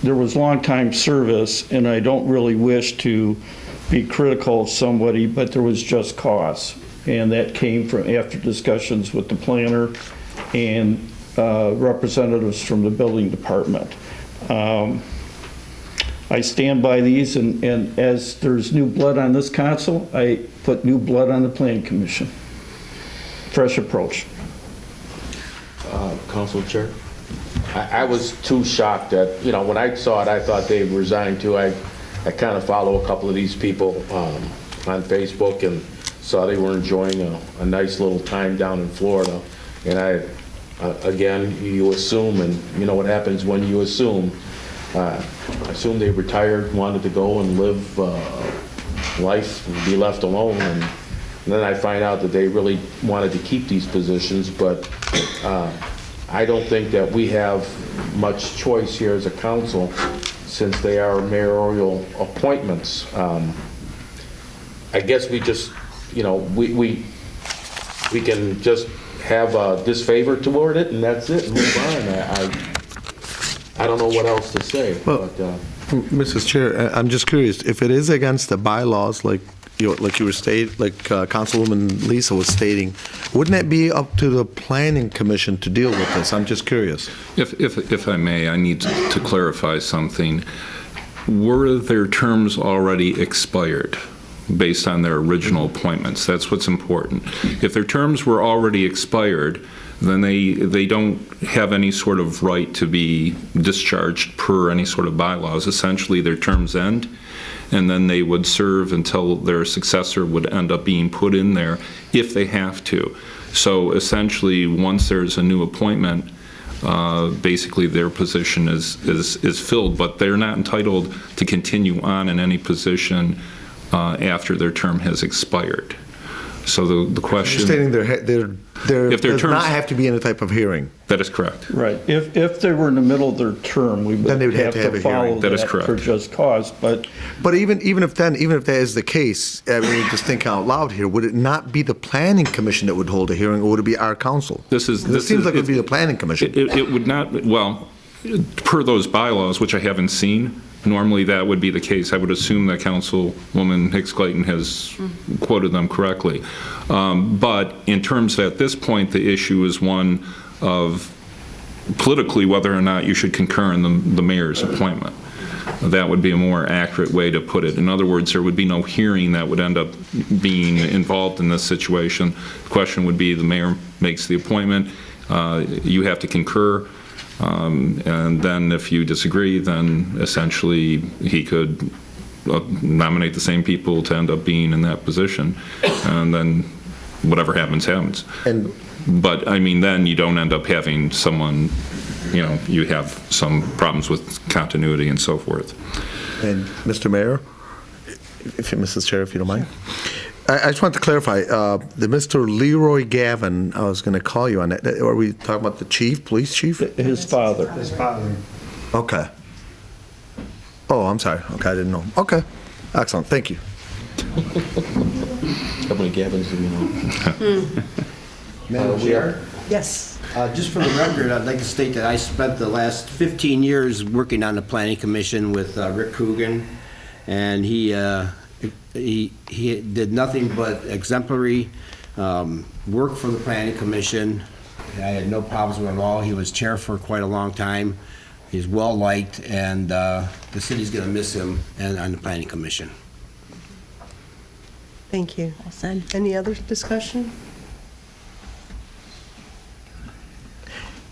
there was long time service, and I don't really wish to be critical of somebody, but there was just cause, and that came from after discussions with the planner and representatives from the building department. I stand by these, and as there's new blood on this council, I put new blood on the Planning Commission. Fresh approach. Council Chair, I was too shocked that, when I saw it, I thought they resigned too. I kind of follow a couple of these people on Facebook and saw they were enjoying a nice little time down in Florida. And again, you assume, and you know what happens when you assume. I assumed they retired, wanted to go and live life and be left alone, and then I find out that they really wanted to keep these positions, but I don't think that we have much choice here as a council since they are mayoral appointments. I guess we just, we can just have a disfavor toward it and that's it, and move on. I don't know what else to say. Well, Mrs. Chair, I'm just curious, if it is against the bylaws, like like you were Councilwoman Lisa was stating, wouldn't that be up to the Planning Commission to deal with this? I'm just curious. If I may, I need to clarify something. Were their terms already expired based on their original appointments? That's what's important. If their terms were already expired, then they don't have any sort of right to be discharged per any sort of bylaws. Essentially, their terms end, and then they would serve until their successor would end up being put in there if they have to. So essentially, once there's a new appointment, basically their position is filled, but they're not entitled to continue on in any position after their term has expired. So the question... You're stating there does not have to be any type of hearing. That is correct. Right. If they were in the middle of their term, we would have to follow that is correct. For just cause. But even if that is the case, I mean, just think out loud here. Would it not be the Planning Commission that would hold a hearing, or would it be our council? It seems like it would be the Planning Commission. It would not. Well, per those bylaws, which I haven't seen, normally that would be the case. I would assume that Councilwoman Hicks Clayton has quoted them correctly. But in terms at this point, the issue is one of politically whether or not you should concur in the mayor's appointment. That would be a more accurate way to put it. In other words, there would be no hearing that would end up being involved in this situation. The question would be the mayor makes the appointment, you have to concur, and then if you disagree, then essentially he could nominate the same people to end up being in that position, and then whatever happens, happens. But I mean, then you don't end up having someone, you have some problems with continuity and so forth. And Mr. Mayor, Mrs. Chair, if you don't mind. I just want to clarify, the Mr. Leroy Gavin, I was going to call you on that. Are we talking about the chief, police chief? His father. His father. Okay. Oh, I'm sorry. Okay, I didn't know. Okay. Excellent. Thank you. How many Gavins do you know? Madam Chair? Yes. Just for the record, I'd like to state that I spent the last 15 years working on the Planning Commission with Rick Coogan, and he did nothing but exemplary work for the Planning Commission. I had no problems with him at all. He was chair for quite a long time. He's well-liked, and the city's going to miss him on the Planning Commission. Thank you. Well said. Any other discussion?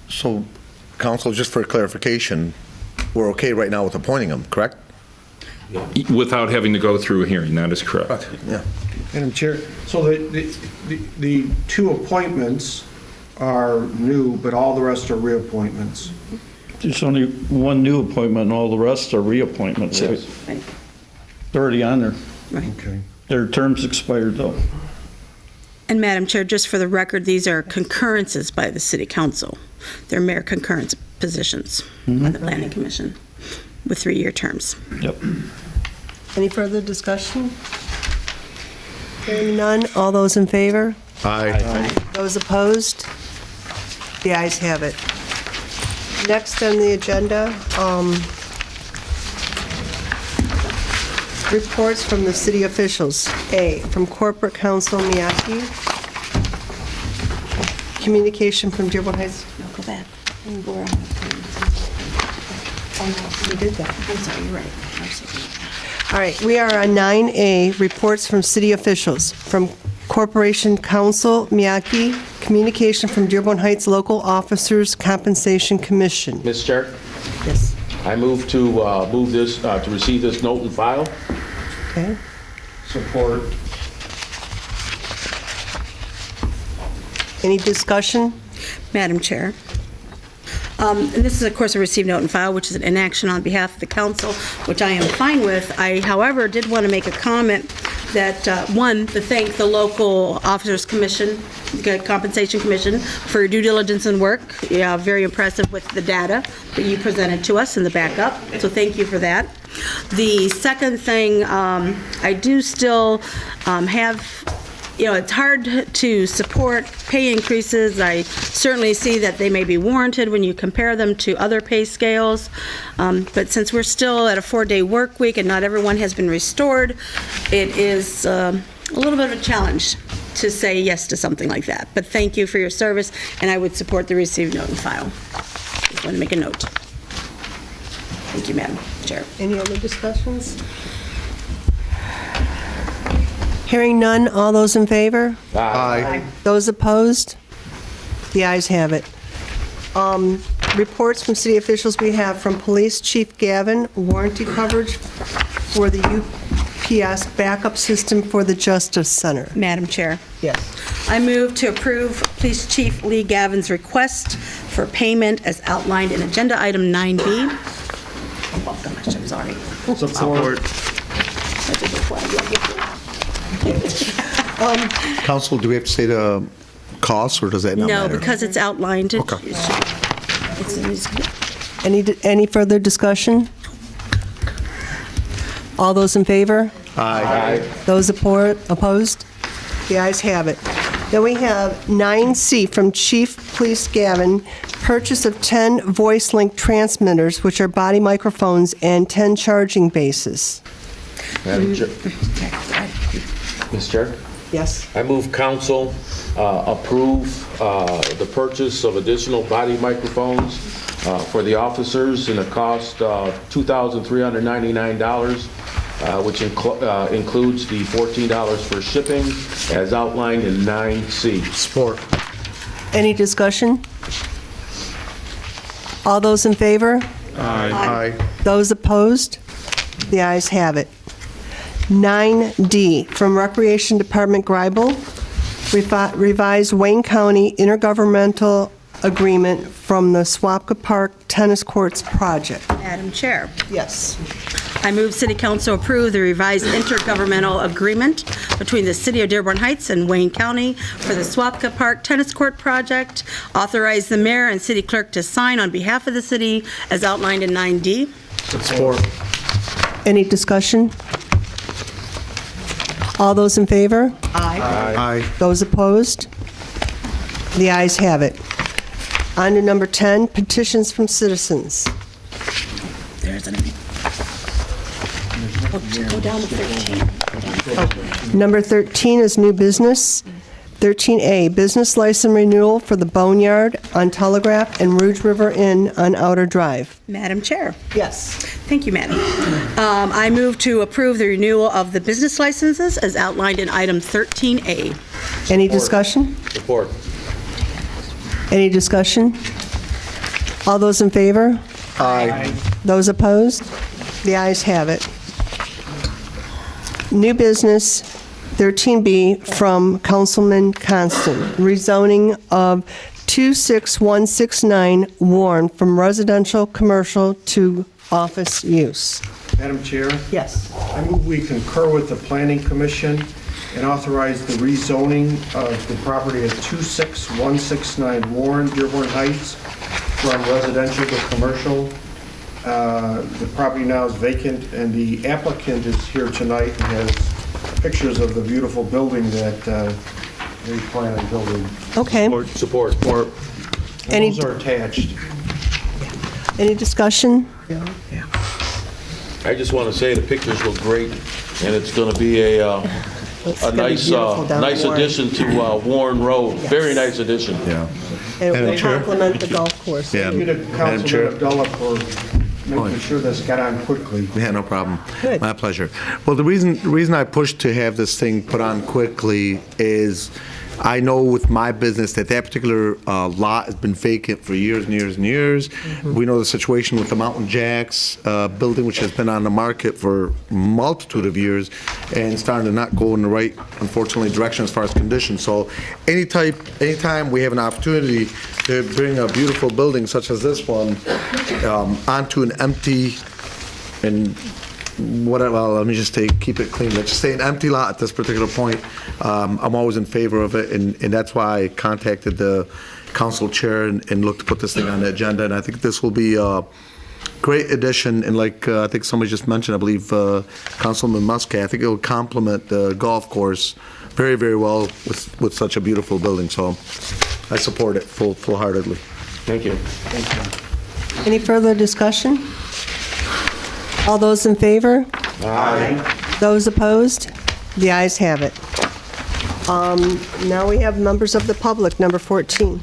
So, Council, just for clarification, we're okay right now with appointing him, correct? Without having to go through a hearing, that is correct. Yeah. Madam Chair, so the two appointments are new, but all the rest are reappointments. There's only one new appointment, and all the rest are reappointments. Yes. Right. They're already on there. Right. Okay. Their terms expired, though. And Madam Chair, just for the record, these are concurrences by the City Council. They're mayor concurrence positions on the Planning Commission with 3-year terms. Yep. Any further discussion? Hearing none, all those in favor? Aye. Those opposed? The ayes have it. Next on the agenda, reports from the city officials. A, from Corporate Counsel Miyake. Communication from Dearborn Heights. No, go back. Laura. We did that. I'm sorry, you're right. I'm sorry. All right, we are on 9A, reports from city officials. From Corporation Counsel Miyake, communication from Dearborn Heights Local Officers Compensation Commission. Ms. Chair? Yes. I move to to receive this note and file. Okay. Support. Any discussion? Madam Chair. And this is, of course, a received note and file, which is an inaction on behalf of the council, which I am fine with. I, however, did want to make a comment that, one, to thank the local officers commission, the compensation commission, for your due diligence and work. Yeah, very impressive with the data that you presented to us in the backup. So thank you for that. The second thing, I do still have it's hard to support pay increases. I certainly see that they may be warranted when you compare them to other pay scales. But since we're still at a 4-day work week and not everyone has been restored, it is a little bit of a challenge to say yes to something like that. But thank you for your service, and I would support the received note and file. Just want to make a note. Thank you, Madam Chair. Any other discussions? Hearing none, all those in favor? Aye. Those opposed? The ayes have it. Reports from city officials we have from Police Chief Gavin, warranty coverage for the UPS backup system for the Justice Center. Madam Chair. Yes. I move to approve Police Chief Lee Gavin's request for payment as outlined in Agenda Item 9B. Oh, gosh, I'm sorry. Support. Council, do we have to say the cost, or does that not matter? No, because it's outlined. Okay. Any further discussion? All those in favor? Aye. Those opposed? The ayes have it. Then we have 9C from Chief Police Gavin, purchase of 10 voice link transmitters, which are body microphones, and 10 charging bases. Madam Chair. Ms. Chair? Yes. I move council approve the purchase of additional body microphones for the officers in a cost of $2,399, which includes the $14 for shipping as outlined in 9C. Support. Any discussion? All those in favor? Aye. Those opposed? The ayes have it. 9D from Recreation Department Greibel, revised Wayne County intergovernmental agreement from the Swapka Park Tennis Courts project. Madam Chair. Yes. I move City Council approve the revised intergovernmental agreement between the City of Dearborn Heights and Wayne County for the Swapka Park Tennis Court project, authorize the mayor and city clerk to sign on behalf of the city as outlined in 9D. Support. Any discussion? All those in favor? Aye. Aye. Those opposed? The ayes have it. On to number 10, petitions from citizens. There's an... Go down to 13. Number 13 is new business. 13A, business license renewal for the Boneyard on Telegraph and Rouge River Inn on Outer Drive. Madam Chair. Yes. Thank you, Madam. I move to approve the renewal of the business licenses as outlined in item 13A. Any discussion? Support. Any discussion? All those in favor? Aye. Those opposed? The ayes have it. New business, 13B, from Councilman Constant, rezoning of 26169 Warren from residential commercial to office use. Madam Chair? Yes. I move we concur with the Planning Commission and authorize the rezoning of the property at 26169 Warren, Dearborn Heights, from residential to commercial. The property now is vacant, and the applicant is here tonight and has pictures of the beautiful building that they plan on building. Okay. Support. Any- Those are attached. Any discussion? I just want to say the pictures look great, and it's going to be a gonna be nice beautiful down nice Warren. addition to Warren Road. Yes. Very nice addition. Yeah. It Madam will Chair? complement the golf course. Yeah. Thank you to Madam Chair? Councilman Abdullah for making sure this got on quickly. Yeah, no problem. Good. My pleasure. Well, the reason I pushed to have this thing put on quickly is I know with my business that particular lot has been vacant for years and years and years. We know the situation with the Mountain Jacks building, which has been on the market for a multitude of years and starting to not go in the right, unfortunately, direction as far as conditions. So anytime we have an opportunity to bring a beautiful building such as this one onto an empty and whatever, well, let me just keep it clean. Let's just say an empty lot at this particular point. I'm always in favor of it, and that's why I contacted the council chair and looked to put this thing on the agenda. And I think this will be great addition, and like I think somebody just mentioned, I believe Councilman Muscat, I think it will complement the golf course very, very well with such a beautiful building. So I support it full-heartedly. Thank you. Any further discussion? All those in favor? Aye. Those opposed? The ayes have it. Now we have members of the public, number 14.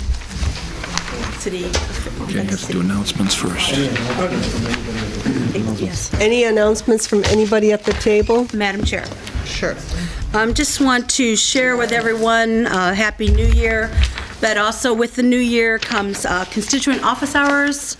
City. Okay, I have to do announcements first. Yes. Any announcements from anybody at the table? Madam Chair. Sure. Just want to share with everyone, Happy New Year, but also with the new year comes constituent office hours,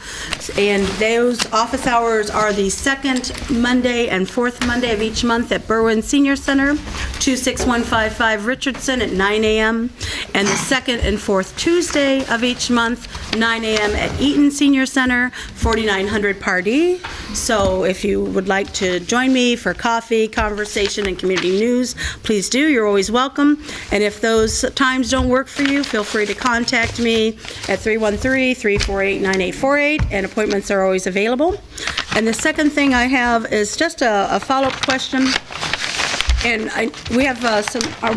and those office hours are the second Monday and fourth Monday of each month at Berwyn Senior Center, 26155 Richardson at 9 a.m., and the second and fourth Tuesday of each month, 9 a.m. at Eaton Senior Center, 4900 Pardee. So if you would like to join me for coffee, conversation, and community news, please do. You're always welcome. And if those times don't work for you, feel free to contact me at 313-348-9848, and appointments are always available. And the second thing I have is just a follow-up question. And we have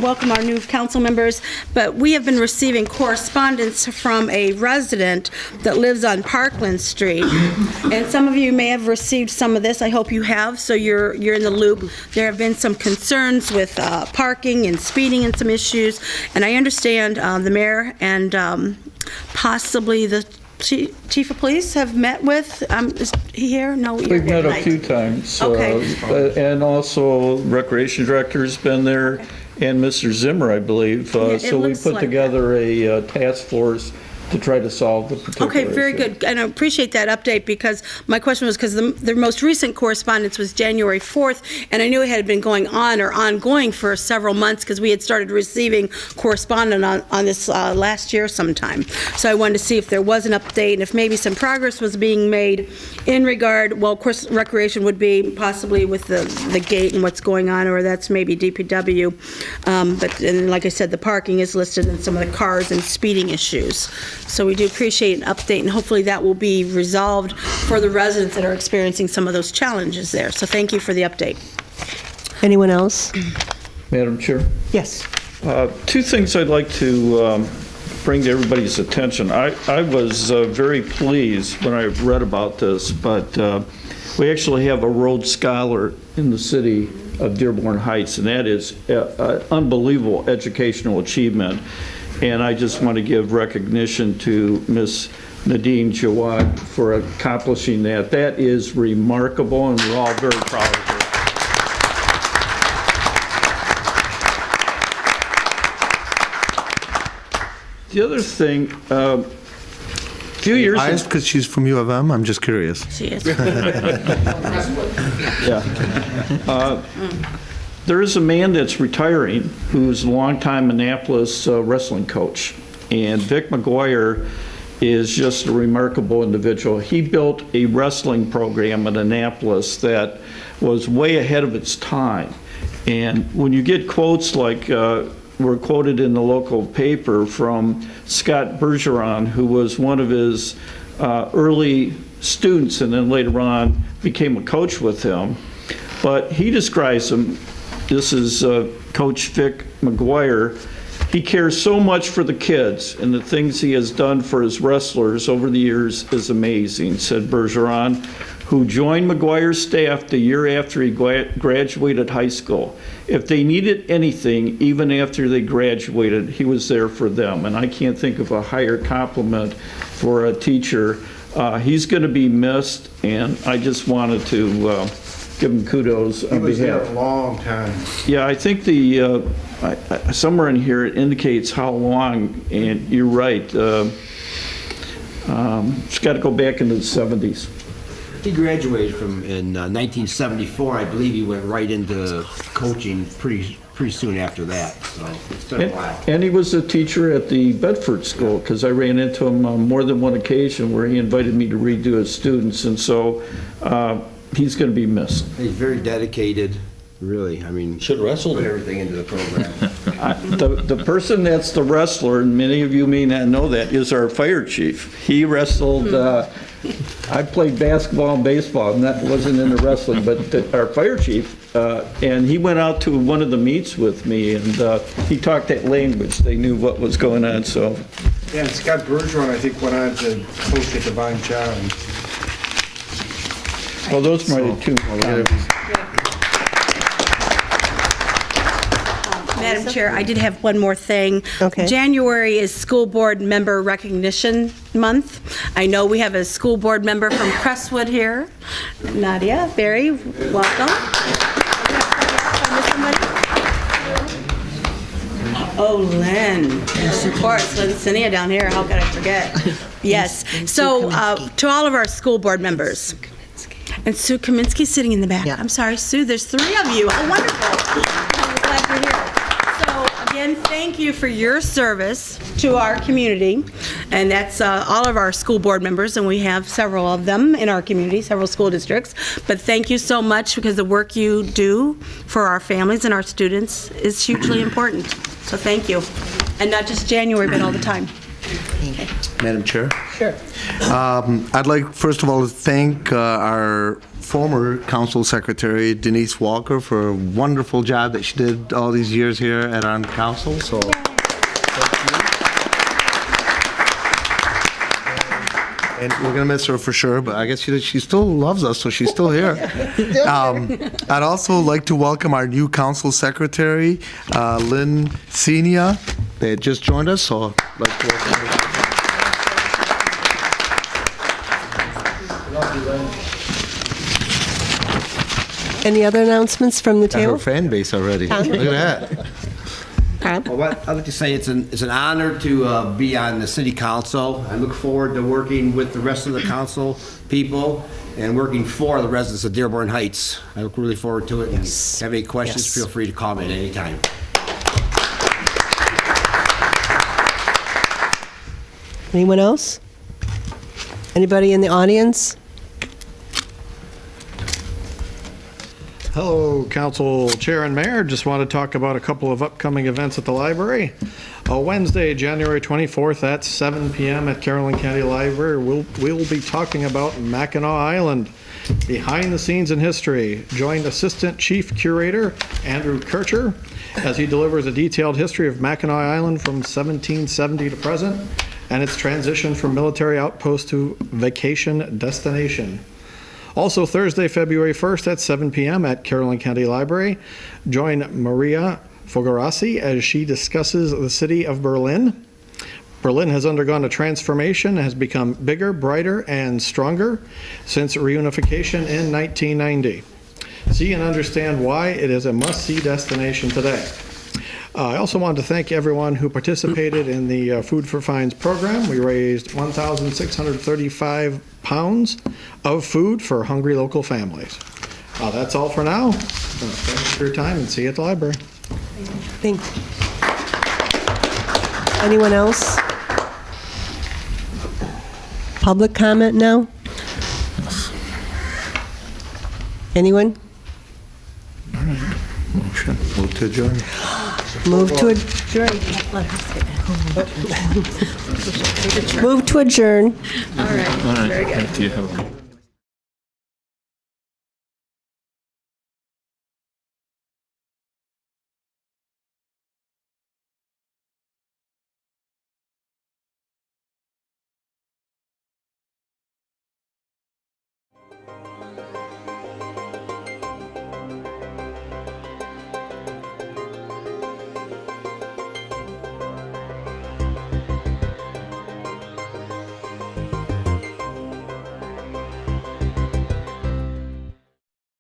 welcome our new council members, but we have been receiving correspondence from a resident that lives on Parkland Street. And some of you may have received some of this. I hope you have, so you're in the loop. There have been some concerns with parking and speeding and some issues. And I understand the mayor and possibly the Chief of Police have met with, is he here? No, you're We've here met a tonight. few times. Okay. And also Recreation Director's been there, and Mr. Zimmer, I believe. it So we looks put like together a task force to try to solve the particular Okay, very issue. good. And I appreciate that update, because my question was because the most recent correspondence was January 4th, and I knew it had been going on or ongoing for several months because we had started receiving correspondence on this last year sometime. So I wanted to see if there was an update and if maybe some progress was being made in regard, well, of course, recreation would be possibly with the gate and what's going on, or that's maybe DPW. But and like I said, the parking is listed in some of the cars and speeding issues. So we do appreciate an update, and hopefully that will be resolved for the residents that are experiencing some of those challenges there. So thank you for the update. Anyone else? Madam Chair? Yes. Two things I'd like to bring to everybody's attention. I was very pleased when I read about this, but we actually have a Rhodes Scholar in the city of Dearborn Heights, and that is an unbelievable educational achievement. And I just want to give recognition to Ms. Nadine Jawad for accomplishing that. That is remarkable, and we're all very proud of her. The other thing, a few years ago... Biased because she's from U of M? I'm just curious. She is. Yeah. There is a man that's retiring who's a longtime Annapolis wrestling coach, and Vic McGuire is just a remarkable individual. He built a wrestling program in Annapolis that was way ahead of its time. And when you get quotes like were quoted in the local paper from Scott Bergeron, who was one of his early students and then later on became a coach with him, but he describes him. This is Coach Vic McGuire. He cares so much for the kids, and the things he has done for his wrestlers over the years is amazing, said Bergeron, who joined McGuire's staff the year after he graduated high school. If they needed anything, even after they graduated, he was there for them. And I can't think of a higher compliment for a teacher. He's going to be missed, and I just wanted to give him kudos on behalf. He was there a long time. Yeah, I think the somewhere in here it indicates how long, and you're right. It's got to go back into the 70s. He graduated in 1974. I believe he went right into coaching pretty soon after that. So it's been a while. And he was a teacher at the Bedford School, because I ran into him on more than one occasion where he invited me to read to his students, and so he's going to be missed. He's very dedicated, really. I mean, should wrestle. Put everything into the program. The person that's the wrestler, and many of you may not know that, is our fire chief. He wrestled I played basketball and baseball, and that wasn't into wrestling, but our fire chief, and he went out to one of the meets with me, and he talked that language. They knew what was going on, so. Yeah, and Scott Bergeron, I think, went on to coach at Divine Child. Well, those are my two. Madam Chair, I did have one more thing. Okay. January is School Board Member Recognition Month. I know we have a school board member from Crestwood here. Nadia, Barry, welcome. Oh, Lynn, yes, of course, Lynn Cinia down here, how could I forget? Yes, so to all of our school board members, and Sue Kaminsky sitting in the back. I'm sorry, Sue, there's 3 of you, how wonderful. I'm glad you're here. So again, thank you for your service to our community, and that's all of our school board members, and we have several of them in our community, several school districts. But thank you so much, because the work you do for our families and our students is hugely important. So thank you. And not just January, but all the time. Okay. Madam Chair? Sure. I'd like, first of all, to thank our former council secretary, Denise Walker, for a wonderful job that she did all these years here at our council. So, and we're going to miss her for sure, but I guess she still loves us, so she's still here. I'd also like to welcome our new council secretary, Lynn Cinia. They had just joined us, so I'd like to welcome her. Any other announcements from the Got table? her fan base already. Look at that. Well, I'd like to say it's an honor to be on the city council. I look forward to working with the rest of the council people and working for the residents of Dearborn Heights. I look really forward to it. And if you have any questions, feel free to call me at any time. Anyone else? Anybody in the audience? Hello, Council Chair and Mayor. Just want to talk about a couple of upcoming events at the library. Wednesday, January 24th at 7 p.m. at Carrollton County Library, we'll be talking about Mackinac Island, behind the scenes in history. Join Assistant Chief Curator Andrew Kircher as he delivers a detailed history of Mackinac Island from 1770 to present and its transition from military outpost to vacation destination. Also Thursday, February 1st at 7 p.m. at Carrollton County Library, join Maria Fogarasi as she discusses the city of Berlin. Berlin has undergone a transformation and has become bigger, brighter, and stronger since reunification in 1990. See and understand why it is a must-see destination today. I also want to thank everyone who participated in the Food for Fines program. We raised 1,635 pounds of food for hungry local families. That's all for now. Thanks for your time, and see you at the library. Thank you. Anyone else? Public comment now? Anyone? Motion. Move to adjourn. Move to adjourn. Move to adjourn. All right, very good. Do you have